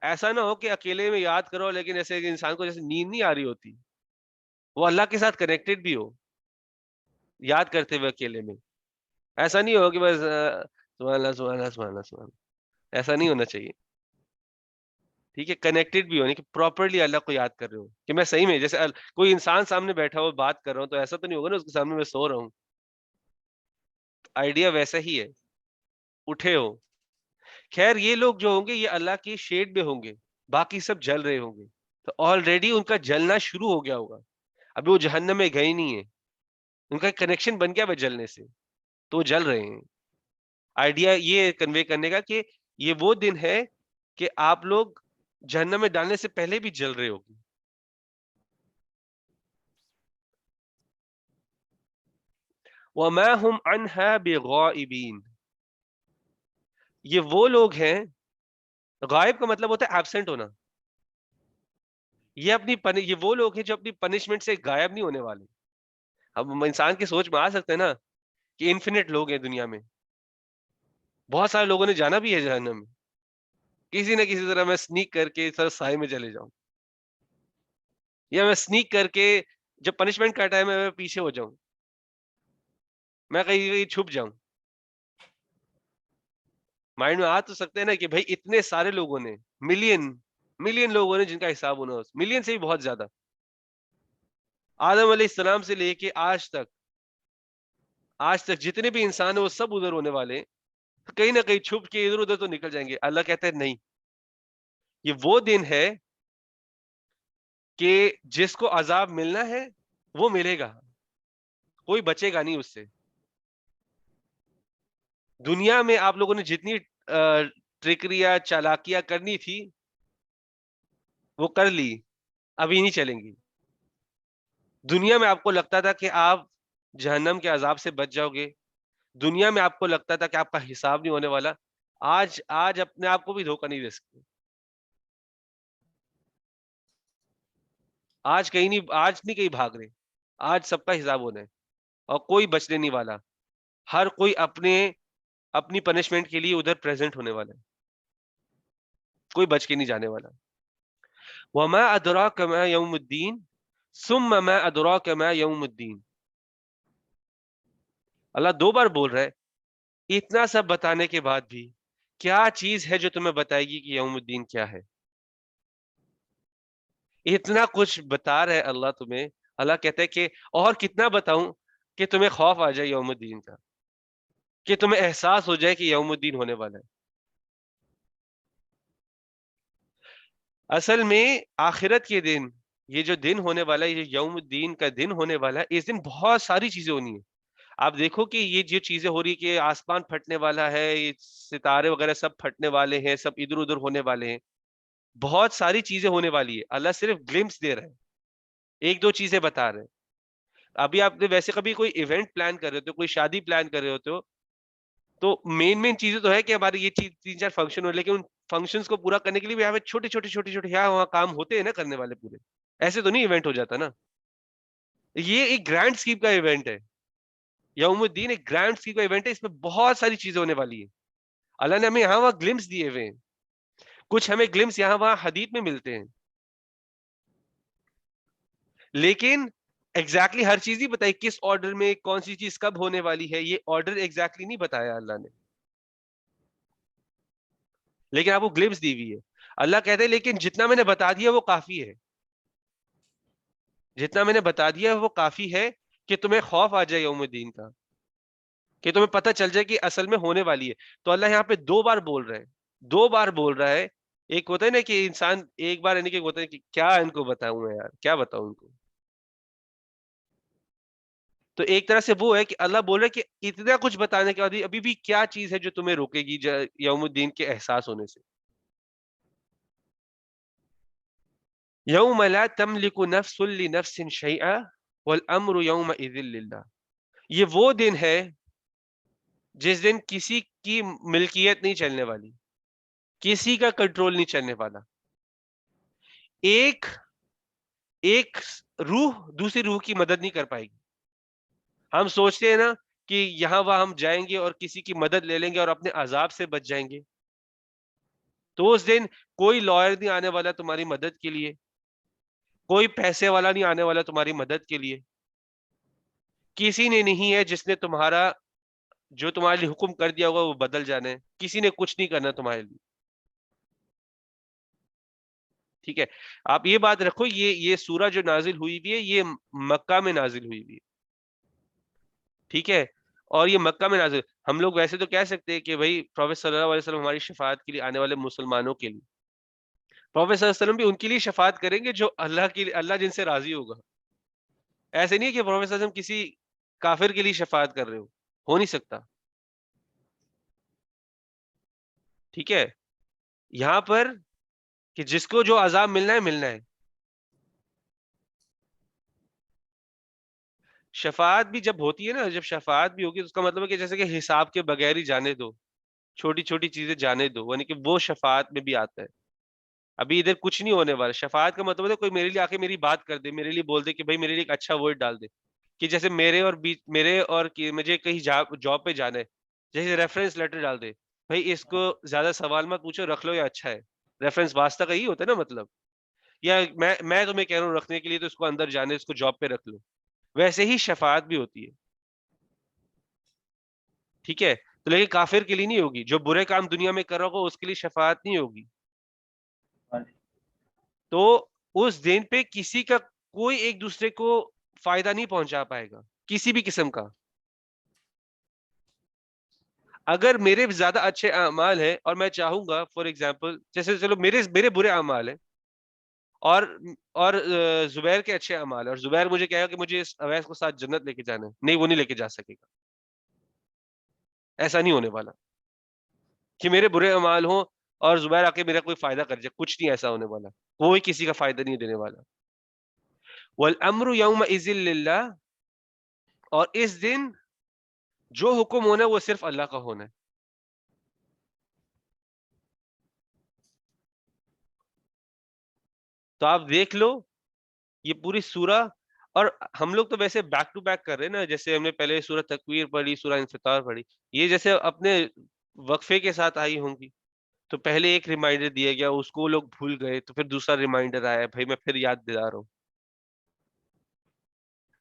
ایسا نہ ہو کہ اکیلے میں یاد کرو لیکن ایسے انسان کو جیسے نیند نہیں آ رہی ہوتی, وہ اللہ کے ساتھ کنیکٹڈ بھی ہو یاد کرتے ہوئے اکیلے میں. ایسا نہیں ہو کہ بس سبحان اللہ سبحان اللہ سبحان اللہ سبحان اللہ, ایسا نہیں ہونا چاہیے. ٹھیک ہے, کنیکٹڈ بھی ہو, کہ پراپرلی اللہ کو یاد کر رہے ہو, کہ میں صحیح میں جیسے کوئی انسان سامنے بیٹھا ہو بات کر رہا ہوں تو ایسا تو نہیں ہوگا نا اس کے سامنے میں سو رہا ہوں. آئیڈیا ویسا ہی ہے, اٹھے ہو. خیر یہ لوگ جو ہوں گے یہ اللہ کی شیڈ میں ہوں گے, باقی سب جل رہے ہوں گے, تو آلریڈی ان کا جلنا شروع ہو گیا ہوگا. ابھی وہ جہنم میں گئے نہیں ہیں, ان کا کنیکشن بن گیا وہ جلنے سے, تو وہ جل رہے ہیں. آئیڈیا یہ کنوے کرنے کا کہ یہ وہ دن ہے کہ آپ لوگ جہنم میں ڈالنے سے پہلے بھی جل رہے ہوگے. وَمَا هُمْ عَنْهَا بِغَائِبِينَ, یہ وہ لوگ ہیں, غائب کا مطلب ہوتا ہے ایبسنٹ ہونا. یہ وہ لوگ ہیں جو اپنی پنشمنٹ سے غائب نہیں ہونے والے. اب انسان کی سوچ میں آ سکتے ہیں نا کہ انفینٹ لوگ ہیں دنیا میں, بہت سارے لوگوں نے جانا بھی ہے جہنم میں, کسی نہ کسی طرح میں سنیک کر کے سر سائے میں چلے جاؤں, یا میں سنیک کر کے جب پنشمنٹ کا ٹائم ہے میں پیچھے ہو جاؤں, میں کہیں چھپ جاؤں. مائنڈ میں آ تو سکتے ہیں نا کہ بھائی اتنے سارے لوگوں نے, ملین لوگوں نے جن کا حساب ہونا, ملین سے بھی بہت زیادہ, آدم علیہ السلام سے لے کے آج تک جتنے بھی انسان ہیں وہ سب ادھر ہونے والے ہیں, کہیں نہ کہیں چھپ کے ادھر ادھر تو نکل جائیں گے. اللہ کہتا ہے نہیں, یہ وہ دن ہے کہ جس کو عذاب ملنا ہے وہ ملے گا, کوئی بچے گا نہیں اس سے. دنیا میں آپ لوگوں نے جتنی ٹرکریاں چالاکیاں کرنی تھی وہ کر لی, ابھی نہیں چلیں گی. دنیا میں آپ کو لگتا تھا کہ آپ جہنم کے عذاب سے بچ جاؤ گے, دنیا میں آپ کو لگتا تھا کہ آپ کا حساب نہیں ہونے والا. آج اپنے آپ کو بھی دھوکہ نہیں دے سکتے. آج نہیں کہیں بھاگ رہے, آج سب کا حساب ہونا ہے اور کوئی بچنے نہیں والا. ہر کوئی اپنی پنشمنٹ کے لیے ادھر پریزنٹ ہونے والا ہے, کوئی بچ کے نہیں جانے والا. وَمَا أَدْرَاكَ مَا يَوْمُ الدِّينِ ثُمَّ مَا أَدْرَاكَ مَا يَوْمُ الدِّينِ. اللہ 2 بار بول رہا ہے, اتنا سب بتانے کے بعد بھی کیا چیز ہے جو تمہیں بتائے گی کہ یوم الدین کیا ہے. اتنا کچھ بتا رہے اللہ تمہیں. اللہ کہتا ہے کہ اور کتنا بتاؤں کہ تمہیں خوف آ جائے یوم الدین کا, کہ تمہیں احساس ہو جائے کہ یوم الدین ہونے والا ہے. اصل میں آخرت کے دن, یہ جو دن ہونے والا ہے, یہ یوم الدین کا دن ہونے والا ہے, اس دن بہت ساری چیزیں ہونی ہیں. آپ دیکھو کہ یہ جو چیزیں ہو رہی کہ آسمان پھٹنے والا ہے, یہ ستارے وغیرہ سب پھٹنے والے ہیں, سب ادھر ادھر ہونے والے ہیں, بہت ساری چیزیں ہونے والی ہے. اللہ صرف گلمپس دے رہا ہے, 1-2 چیزیں بتا رہے ہیں. ابھی آپ نے ویسے کبھی کوئی ایونٹ پلان کر رہے ہوتے ہو, کوئی شادی پلان کر رہے ہوتے ہو, تو مین چیزیں تو ہے کہ ہمارے یہ 3-4 فنکشن ہو, لیکن ان فنکشنز کو پورا کرنے کے لیے بھی ہمیں چھوٹے یہاں وہاں کام ہوتے ہیں نا کرنے والے پورے. ایسے تو نہیں ایونٹ ہو جاتا نا. یہ ایک گرانڈ اسکیم کا ایونٹ ہے. یوم الدین ایک گرانڈ اسکیم کا ایونٹ ہے, اس میں بہت ساری چیزیں ہونے والی ہیں. اللہ نے ہمیں یہاں وہاں گلمپس دیے ہوئے ہیں, کچھ ہمیں گلمپس یہاں وہاں حدیث میں ملتے ہیں, لیکن ایگزیکٹلی ہر چیز نہیں بتائی کس آرڈر میں کون سی چیز کب ہونے والی ہے, یہ آرڈر ایگزیکٹلی نہیں بتایا اللہ نے, لیکن آپ کو گلمپس دی ہوئی ہے. اللہ کہتے ہیں لیکن جتنا میں نے بتا دیا وہ کافی ہے, جتنا میں نے بتا دیا وہ کافی ہے کہ تمہیں خوف آ جائے یوم الدین کا. کہ تمہیں پتہ چل جائے کہ اصل میں ہونے والی ہے. تو اللہ یہاں پہ 2 بار بول رہا ہے, 2 بار بول رہا ہے. ایک ہوتا ہے نا کہ انسان ایک بار یعنی کہ ہوتا ہے کہ کیا ان کو بتاؤں میں یار, کیا بتاؤں ان کو. تو ایک طرح سے وہ ہے کہ اللہ بول رہا ہے کہ اتنا کچھ بتانے کے بعد ابھی بھی کیا چیز ہے جو تمہیں روکے گی یوم الدین کے احساس ہونے سے. یوم لا تملک نفس لنفس شیئا والامر یومئذ للہ. یہ وہ دن ہے جس دن کسی کی ملکیت نہیں چلنے والی, کسی کا کنٹرول نہیں چلنے والا. ایک روح دوسری روح کی مدد نہیں کر پائے گی. ہم سوچتے ہیں نا کہ یہاں وہاں ہم جائیں گے اور کسی کی مدد لے لیں گے اور اپنے عذاب سے بچ جائیں گے. تو اس دن کوئی لائر نہیں آنے والا تمہاری مدد کے لیے, کوئی پیسے والا نہیں آنے والا تمہاری مدد کے لیے, کسی نے نہیں ہے جس نے تمہارا جو تمہارے لیے حکم کر دیا ہوگا وہ بدل جانا ہے, کسی نے کچھ نہیں کرنا تمہارے لیے. ٹھیک ہے, آپ یہ بات رکھو, یہ سورہ جو نازل ہوئی بھی ہے یہ مکہ میں نازل ہوئی بھی ہے. ٹھیک ہے, اور یہ مکہ میں نازل. ہم لوگ ویسے تو کہہ سکتے ہیں کہ بھائی پروفیٹ صلی اللہ علیہ وسلم ہماری شفاعت کے لیے آنے والے مسلمانوں کے لیے, پروفیٹ صلی اللہ علیہ وسلم بھی ان کے لیے شفاعت کریں گے جو اللہ جن سے راضی ہوگا. ایسے نہیں کہ پروفیٹ صلی اللہ علیہ وسلم کسی کافر کے لیے شفاعت کر رہے ہو نہیں سکتا. ٹھیک ہے, یہاں پر کہ جس کو جو عذاب ملنا ہے ملنا ہے. شفاعت بھی جب ہوتی ہے نا, جب شفاعت بھی ہوگی تو اس کا مطلب ہے کہ جیسے کہ حساب کے بغیر ہی جانے دو, چھوٹی چھوٹی چیزیں جانے دو, یعنی کہ وہ شفاعت میں بھی آتا ہے. ابھی ادھر کچھ نہیں ہونے والا. شفاعت کا مطلب ہے کوئی میرے لیے آ کے میری بات کر دے, میرے لیے بول دے کہ بھائی میرے لیے ایک اچھا ورڈ ڈال دے, کہ جیسے میرے اور مجھے کہیں جاب پہ جانا ہے, جیسے ریفرنس لیٹر ڈال دے, بھائی اس کو زیادہ سوال مت پوچھو, رکھ لو یہ اچھا ہے. ریفرنس واسطہ کا ہی ہوتا ہے نا مطلب, یا میں تمہیں کہہ رہا ہوں رکھنے کے لیے تو اس کو اندر جانے, اس کو جاب پہ رکھ لو. ویسے ہی شفاعت بھی ہوتی ہے. ٹھیک ہے, تو لیکن کافر کے لیے نہیں ہوگی. جو برے کام دنیا میں کر رہا ہوگا اس کے لیے شفاعت نہیں ہوگی. تو اس دن پہ کسی کا کوئی ایک دوسرے کو فائدہ نہیں پہنچا پائے گا کسی بھی قسم کا. اگر میرے زیادہ اچھے اعمال ہیں اور میں چاہوں گا فار ایگزامپل جیسے چلو میرے برے اعمال ہیں اور زبیر کے اچھے اعمال ہیں, اور زبیر مجھے کہے گا کہ مجھے اس اویس کو ساتھ جنت لے کے جانا ہے, نہیں وہ نہیں لے کے جا سکے گا. ایسا نہیں ہونے والا کہ میرے برے اعمال ہوں اور زبیر آ کے میرا کوئی فائدہ کر جائے, کچھ نہیں ایسا ہونے والا, کوئی کسی کا فائدہ نہیں دینے والا. والامر یومئذ للہ, اور اس دن جو حکم ہونا ہے وہ صرف اللہ کا ہونا ہے. تو آپ دیکھ لو یہ پوری سورہ, اور ہم لوگ تو ویسے بیک ٹو بیک کر رہے ہیں نا, جیسے ہم نے پہلے سورہ تکویر پڑھی, سورہ انفطار پڑھی, یہ جیسے اپنے وقفے کے ساتھ آئی ہوں گی. تو پہلے ایک ریمائنڈر دیا گیا, اس کو لوگ بھول گئے, تو پھر دوسرا ریمائنڈر آیا, بھائی میں پھر یاد دلا رہا ہوں.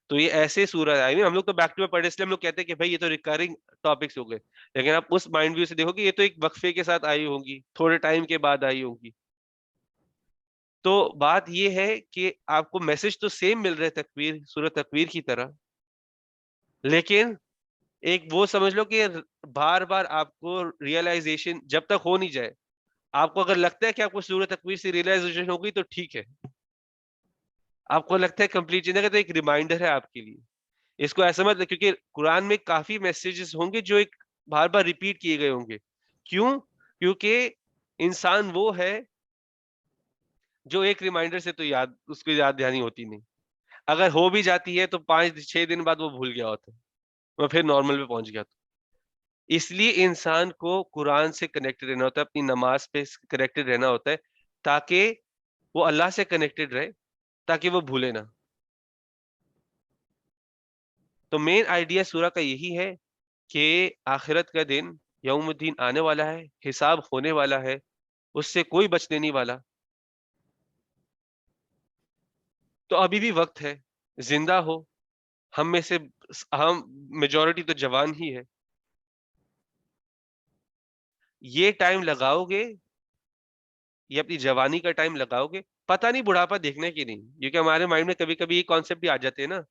تو یہ ایسے سورہ آئی, ہم لوگ تو بیک ٹو بیک پڑھے, اس لیے ہم لوگ کہتے ہیں کہ بھائی یہ تو ریکرنگ ٹاپکس ہو گئے. لیکن آپ اس مائنڈ ویو سے دیکھو کہ یہ تو ایک وقفے کے ساتھ آئی ہوں گی, تھوڑے ٹائم کے بعد آئی ہوں گی. تو بات یہ ہے کہ آپ کو میسج تو سیم مل رہا ہے تکویر, سورہ تکویر کی طرح, لیکن ایک وہ سمجھ لو کہ بار بار آپ کو ریئلائزیشن جب تک ہو نہیں جائے, آپ کو اگر لگتا ہے کہ آپ کو سورہ تکویر سے ریئلائزیشن ہوگی تو ٹھیک ہے, آپ کو لگتا ہے کمپلیٹ چیز ہے تو ایک ریمائنڈر ہے آپ کے لیے. اس کو ایسا مت, کیونکہ قرآن میں کافی میسیجز ہوں گے جو ایک بار بار ریپیٹ کیے گئے ہوں گے. کیوں؟ کیونکہ انسان وہ ہے جو ایک ریمائنڈر سے تو اس کو یاد دہانی ہوتی نہیں, اگر ہو بھی جاتی ہے تو 5-6 دن بعد وہ بھول گیا ہوتا ہے, وہ پھر نارمل پہ پہنچ گیا. تو اس لیے انسان کو قرآن سے کنیکٹڈ رہنا ہوتا ہے, اپنی نماز پہ کنیکٹڈ رہنا ہوتا ہے, تاکہ وہ اللہ سے کنیکٹڈ رہے, تاکہ وہ بھولے نہ. تو مین آئیڈیا سورہ کا یہی ہے کہ آخرت کا دن یوم الدین آنے والا ہے, حساب ہونے والا ہے, اس سے کوئی بچنے نہیں والا. تو ابھی بھی وقت ہے, زندہ ہو. ہم میں سے ہم میجورٹی تو جوان ہی ہے. یہ ٹائم لگاؤ گے, یہ اپنی جوانی کا ٹائم لگاؤ گے, پتہ نہیں بڑھاپا دیکھنے کی نہیں, کیونکہ ہمارے مائنڈ میں کبھی کبھی یہ کانسیپٹ بھی آ جاتے ہیں نا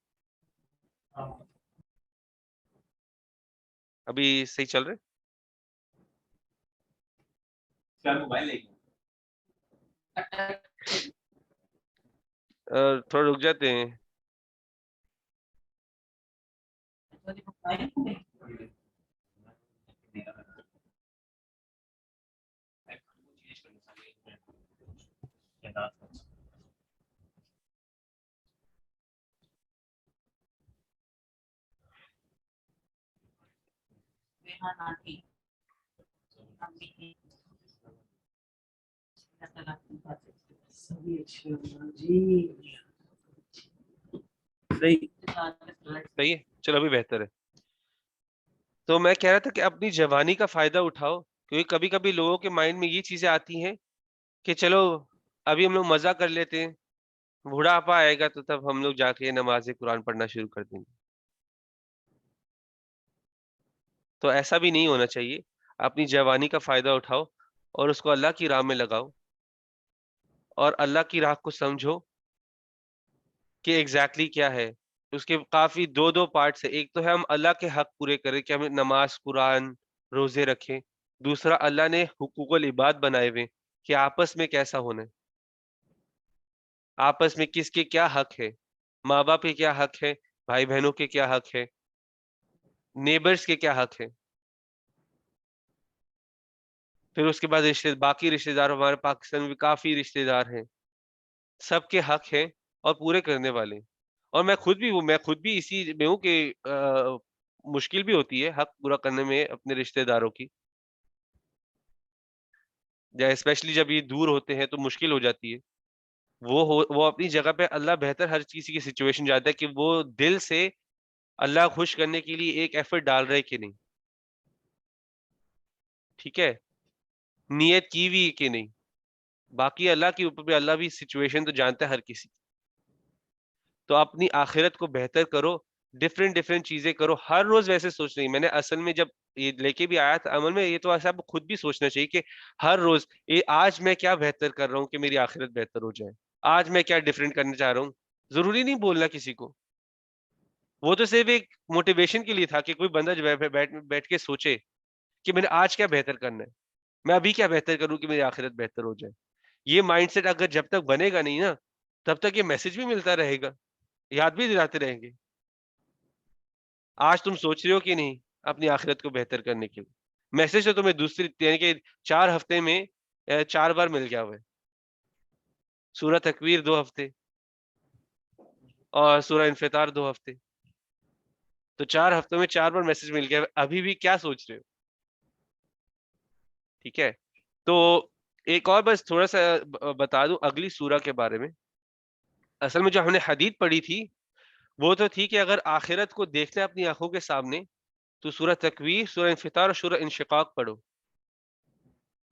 ابھی صحیح چل رہے؟ کیا موبائل ہے تھوڑا رک جاتے ہیں. صحیح ہے, چلو ابھی بہتر ہے. تو میں کہہ رہا تھا کہ اپنی جوانی کا فائدہ اٹھاؤ, کیونکہ کبھی کبھی لوگوں کے مائنڈ میں یہ چیزیں آتی ہیں کہ چلو ابھی ہم لوگ مزہ کر لیتے ہیں, بڑھاپا آئے گا تو تب ہم لوگ جا کے نماز قرآن پڑھنا شروع کر دیں گے. تو ایسا بھی نہیں ہونا چاہیے. اپنی جوانی کا فائدہ اٹھاؤ اور اس کو اللہ کی راہ میں لگاؤ, اور اللہ کی راہ کو سمجھو کہ ایگزیکٹلی کیا ہے. اس کے کافی دو پارٹس ہیں. ایک تو ہے ہم اللہ کے حق پورے کریں کہ ہمیں نماز, قرآن, روزے رکھیں. دوسرا اللہ نے حقوق العباد بنائے ہوئے کہ آپس میں کیسا ہونا ہے, آپس میں کس کے کیا حق ہے, ماں باپ کے کیا حق ہے, بھائی بہنوں کے کیا حق ہے, نیبرز کے کیا حق ہے. پھر اس کے بعد باقی رشتہ دار, ہمارے پاکستان میں بھی کافی رشتہ دار ہیں, سب کے حق ہیں اور پورے کرنے والے. اور میں خود بھی ہوں, میں خود بھی اسی میں ہوں کہ مشکل بھی ہوتی ہے حق پورا کرنے میں اپنے رشتہ داروں کی, اسپیشلی جب یہ دور ہوتے ہیں تو مشکل ہو جاتی ہے. وہ اپنی جگہ پہ اللہ بہتر ہر چیز کی سچویشن جاتا ہے کہ وہ دل سے اللہ خوش کرنے کے لیے ایک ایفرٹ ڈال رہے کہ نہیں, ٹھیک ہے, نیت کی ہوئی کہ نہیں. باقی اللہ کے اوپر بھی, اللہ بھی سچویشن تو جانتا ہے ہر کسی. تو اپنی آخرت کو بہتر کرو, ڈفرینٹ چیزیں کرو. ہر روز ویسے سوچ رہی, میں نے اصل میں جب یہ لے کے بھی آیا تھا عمل میں, یہ تو ایسا خود بھی سوچنا چاہیے کہ ہر روز آج میں کیا بہتر کر رہا ہوں کہ میری آخرت بہتر ہو جائے, آج میں کیا ڈفرینٹ کرنا چاہ رہا ہوں. ضروری نہیں بولنا کسی کو, وہ تو صرف ایک موٹیویشن کے لیے تھا کہ کوئی بندہ جو بیٹھ کے سوچے کہ میں نے آج کیا بہتر کرنا ہے, میں ابھی کیا بہتر کروں کہ میری آخرت بہتر ہو جائے. یہ مائنڈ سیٹ اگر جب تک بنے گا نہیں نا, تب تک یہ میسج بھی ملتا رہے گا, یاد بھی دلاتے رہیں گے. آج تم سوچ رہے ہو کہ نہیں اپنی آخرت کو بہتر کرنے کے لیے, میسج تو تمہیں دوسری یعنی کہ 4 ہفتے میں 4 بار مل گیا ہوا ہے. سورہ تکویر 2 ہفتے اور سورہ انفطار 2 ہفتے, تو 4 ہفتوں میں 4 بار میسج مل گیا. ابھی بھی کیا سوچ رہے ہو؟ ٹھیک ہے, تو ایک اور بس تھوڑا سا بتا دوں اگلی سورہ کے بارے میں. اصل میں جو ہم نے حدیث پڑھی تھی وہ تو تھی کہ اگر آخرت کو دیکھنا ہے اپنی آنکھوں کے سامنے تو سورہ تکویر, سورہ انفطار اور سورہ انشقاق پڑھو.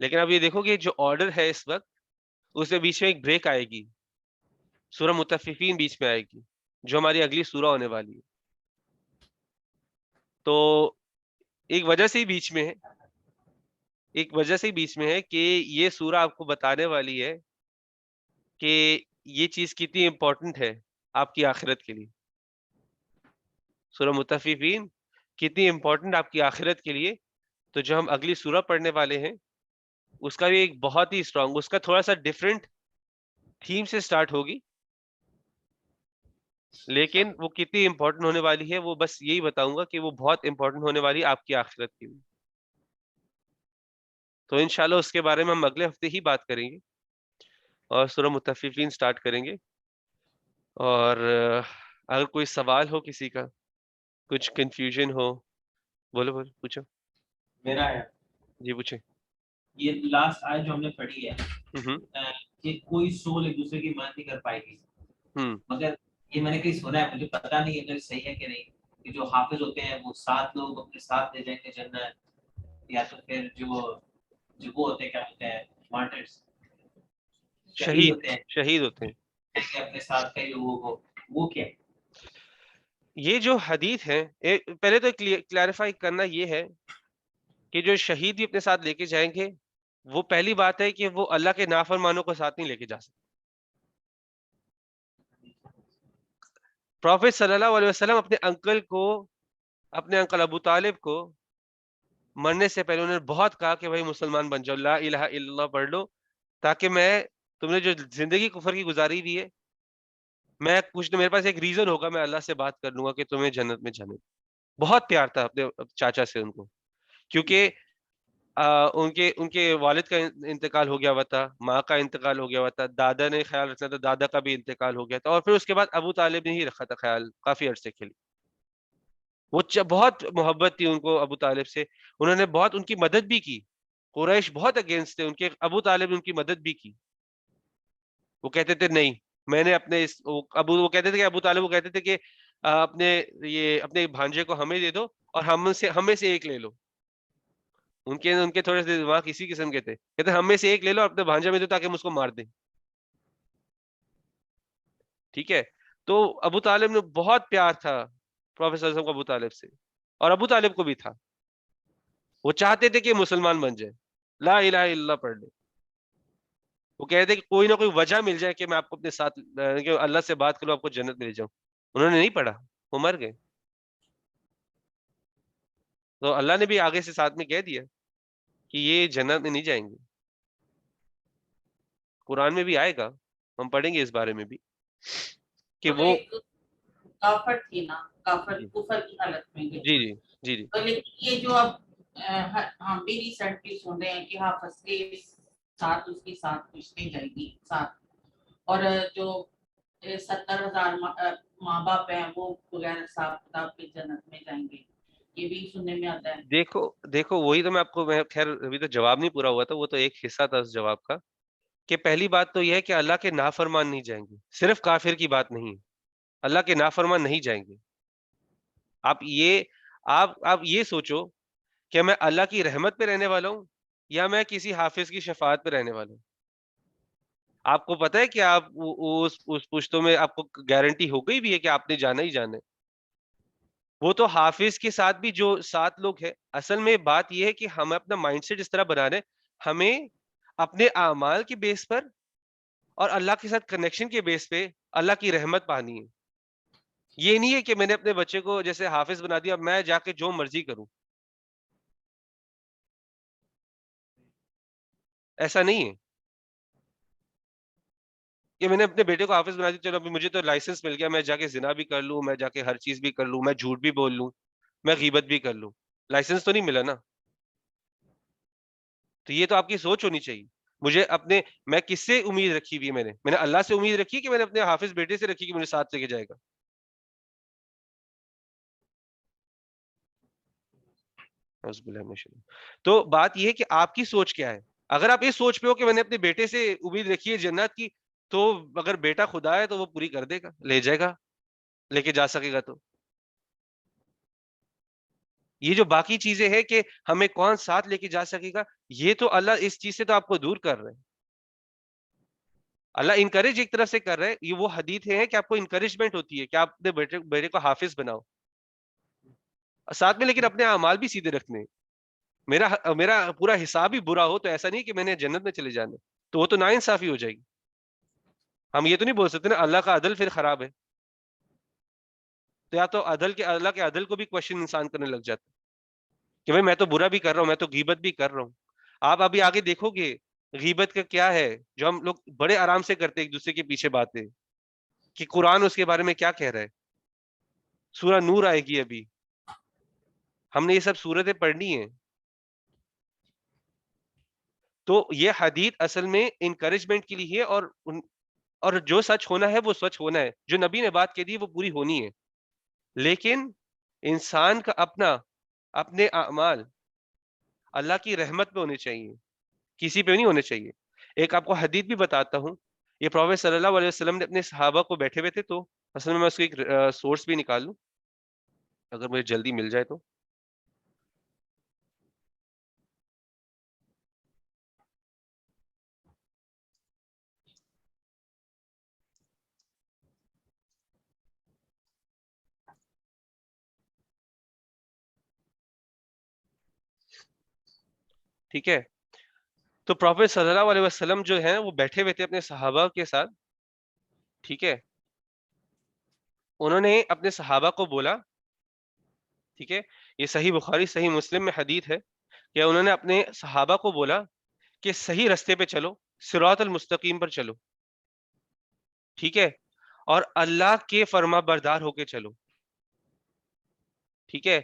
لیکن اب یہ دیکھو کہ جو آرڈر ہے اس وقت, اس میں بیچ میں ایک بریک آئے گی, سورہ مطففین بیچ میں آئے گی جو ہماری اگلی سورہ ہونے والی ہے. تو ایک وجہ سے ہی بیچ میں ہے, ایک وجہ سے ہی بیچ میں ہے کہ یہ سورہ آپ کو بتانے والی ہے کہ یہ چیز کتنی امپورٹنٹ ہے آپ کی آخرت کے لیے. سورہ مطففین کتنی امپورٹنٹ آپ کی آخرت کے لیے. تو جو ہم اگلی سورہ پڑھنے والے ہیں اس کا بھی ایک بہت ہی اسٹرانگ, اس کا تھوڑا سا ڈفرینٹ تھیم سے سٹارٹ ہوگی, لیکن وہ کتنی امپورٹنٹ ہونے والی ہے وہ بس یہی بتاؤں گا کہ وہ بہت امپورٹنٹ ہونے والی ہے آپ کی آخرت کے لیے. تو انشاءاللہ اس کے بارے میں ہم اگلے ہفتے ہی بات کریں گے اور سورہ مطففین سٹارٹ کریں گے. اور اگر کوئی سوال ہو کسی کا, کچھ کنفیوژن ہو, بولو پوچھو. میرا ہے جی پوچھیں. یہ لاسٹ آیت جو ہم نے پڑھی ہے کہ کوئی سول ایک دوسرے کی مدد نہیں کر پائے گی, مگر یہ میں نے کہیں سنا ہے, مجھے پتا نہیں اگر صحیح ہے کہ نہیں, کہ جو حافظ ہوتے ہیں وہ 7 لوگ اپنے ساتھ لے جائیں گے جنت, یا تو پھر جو وہ ہوتے ہیں کیا ہوتے ہیں مارٹرز, شہید ہوتے ہیں اپنے ساتھ کئی لوگوں کو, وہ کیا ہے؟ یہ جو حدیث ہے, پہلے تو کلیریفائی کرنا یہ ہے کہ جو شہید بھی اپنے ساتھ لے کے جائیں گے, وہ پہلی بات ہے کہ وہ اللہ کے نافرمانوں کو ساتھ نہیں لے کے جا سکتے. پروفیٹ صلی اللہ علیہ وسلم اپنے انکل ابو طالب کو مرنے سے پہلے انہوں نے بہت کہا کہ بھائی مسلمان بن جاؤ, لا الہ الا اللہ پڑھ لو, تاکہ میں تم نے جو زندگی کفر کی گزاری ہوئی ہے, میں کچھ میرے پاس ایک ریزن ہوگا, میں اللہ سے بات کر لوں گا کہ تمہیں جنت میں جانے. بہت پیار تھا اپنے چاچا سے ان کو, کیونکہ ان کے والد کا انتقال ہو گیا ہوا تھا, ماں کا انتقال ہو گیا ہوا تھا, دادا نے خیال رکھنا تھا, دادا کا بھی انتقال ہو گیا تھا, اور پھر اس کے بعد ابو طالب نے ہی رکھا تھا خیال کافی عرصے کے لیے. وہ بہت محبت تھی ان کو ابو طالب سے, انہوں نے بہت ان کی مدد بھی کی. قریش بہت اگینسٹ تھے ان کے, ابو طالب نے ان کی مدد بھی کی. وہ کہتے تھے نہیں, میں نے اپنے وہ کہتے تھے کہ ابو طالب وہ کہتے تھے کہ اپنے بھانجے کو ہمیں دے دو اور ہمیں سے ایک لے لو. ان کے تھوڑے سے دماغ اسی قسم کے تھے, کہتے ہم میں سے ایک لے لو اور اپنے بھانجے میں دو تاکہ ہم اس کو مار دیں. ٹھیک ہے, تو ابو طالب نے بہت پیار تھا پروفیسر صلی اللہ علیہ وسلم کو ابو طالب سے, اور ابو طالب کو بھی تھا. وہ چاہتے تھے کہ مسلمان بن جائے, لا الہ الا اللہ پڑھ لے. وہ کہتے تھے کہ کوئی نہ کوئی وجہ مل جائے کہ میں آپ کو اپنے ساتھ کہ اللہ سے بات کروں, آپ کو جنت میں لے جاؤں. انہوں نے نہیں پڑھا, وہ مر گئے. تو اللہ نے بھی آگے سے ساتھ میں کہہ دیا کہ یہ جنت میں نہیں جائیں گے. قرآن میں بھی آئے گا, ہم پڑھیں گے اس بارے میں بھی کہ وہ کافر تھی نا, کافر جی کفر کی حالت میں گئی. جی جی جی جی تو لیکن یہ جو اب ہم بھی ریسنٹلی سن رہے ہیں کہ حافظ کے ساتھ اس کی ساتھ پوچھنے جائے گی ساتھ, اور جو 70,000 ماں باپ ہیں وہ بغیر حساب کتاب کے جنت میں جائیں گے, یہ بھی سننے میں آتا ہے. دیکھو وہی تو میں آپ کو, خیر ابھی تو جواب نہیں پورا ہوا تھا, وہ تو ایک حصہ تھا اس جواب کا, کہ پہلی بات تو یہ ہے کہ اللہ کے نافرمان نہیں جائیں گے, صرف کافر کی بات نہیں ہے, اللہ کے نافرمان نہیں جائیں گے. آپ یہ سوچو کہ میں اللہ کی رحمت پہ رہنے والا ہوں یا میں کسی حافظ کی شفاعت پہ رہنے والا ہوں. آپ کو پتا ہے کہ آپ اس پشتوں میں آپ کو گارنٹی ہو گئی بھی ہے کہ آپ نے جانا ہی جانا ہے. وہ تو حافظ کے ساتھ بھی جو 7 لوگ ہیں, اصل میں بات یہ ہے کہ ہم اپنا مائنڈ سیٹ اس طرح بنا رہے ہیں, ہمیں اپنے اعمال کے بیس پر اور اللہ کے ساتھ کنیکشن کے بیس پہ اللہ کی رحمت پانی ہے. یہ نہیں ہے کہ میں نے اپنے بچے کو جیسے حافظ بنا دیا, میں جا کے جو مرضی کروں, ایسا نہیں ہے کہ میں نے اپنے بیٹے کو حافظ بنا دیا, چلو ابھی مجھے تو لائسنس مل گیا, میں جا کے زنا بھی کر لوں, میں جا کے ہر چیز بھی کر لوں, میں جھوٹ بھی بول لوں, میں غیبت بھی کر لوں, لائسنس تو نہیں ملا نا. تو یہ تو آپ کی سوچ ہونی چاہیے. میں کس سے امید رکھی ہوئی ہے, میں نے اللہ سے امید رکھی کہ میں نے اپنے حافظ بیٹے سے رکھی کہ مجھے ساتھ لے کے جائے گا. تو بات یہ ہے کہ آپ کی سوچ کیا ہے. اگر آپ اس سوچ پہ ہو کہ میں نے اپنے بیٹے سے امید رکھی ہے جنت کی, تو اگر بیٹا خدا ہے تو وہ پوری کر دے گا, لے جائے گا, لے کے جا سکے گا. تو یہ جو باقی چیزیں ہیں کہ ہمیں کون ساتھ لے کے جا سکے گا, یہ تو اللہ اس چیز سے تو آپ کو دور کر رہے ہیں. اللہ انکریج ایک طرف سے کر رہے ہیں, یہ وہ حدیثیں ہیں کہ آپ کو انکریجمنٹ ہوتی ہے کہ آپ اپنے بیٹے کو حافظ بناؤ ساتھ میں, لیکن اپنے اعمال بھی سیدھے رکھنے. میرا پورا حساب ہی برا ہو تو ایسا نہیں کہ میں نے جنت میں چلے جانے, تو وہ تو ناانصافی ہو جائے گی. ہم یہ تو نہیں بول سکتے نا اللہ کا عدل پھر خراب ہے, تو یا تو اللہ کے عدل کو بھی کوشچن انسان کرنے لگ جاتا کہ بھائی میں تو برا بھی کر رہا ہوں, میں تو غیبت بھی کر رہا ہوں. آپ ابھی آگے دیکھو گے غیبت کا کیا ہے, جو ہم لوگ بڑے آرام سے کرتے ایک دوسرے کے پیچھے باتیں, کہ قرآن اس کے بارے میں کیا کہہ رہا ہے. سورہ نور آئے گی ابھی, ہم نے یہ سب سورتیں پڑھنی ہیں. تو یہ حدیث اصل میں انکریجمنٹ کے لیے ہے, اور جو سچ ہونا ہے وہ سچ ہونا ہے, جو نبی نے بات کہہ دی وہ پوری ہونی ہے. لیکن انسان کا اپنے اعمال اللہ کی رحمت پہ ہونے چاہیے, کسی پہ نہیں ہونے چاہیے. ایک آپ کو حدیث بھی بتاتا ہوں, یہ پروفیٹ صلی اللہ علیہ وسلم نے اپنے صحابہ کو بیٹھے ہوئے تھے, تو اصل میں اس کو ایک سورس بھی نکال لوں اگر مجھے جلدی مل جائے تو. ٹھیک ہے, تو پروفیٹ صلی اللہ علیہ وسلم جو ہیں وہ بیٹھے ہوئے تھے اپنے صحابہ کے ساتھ. ٹھیک ہے, انہوں نے اپنے صحابہ کو بولا, ٹھیک ہے, یہ صحیح بخاری صحیح مسلم میں حدیث ہے, کہ انہوں نے اپنے صحابہ کو بولا کہ صحیح رستے پہ چلو، صراط المستقیم پر چلو، ٹھیک ہے، اور اللہ کے فرما بردار ہو کے چلو، ٹھیک ہے،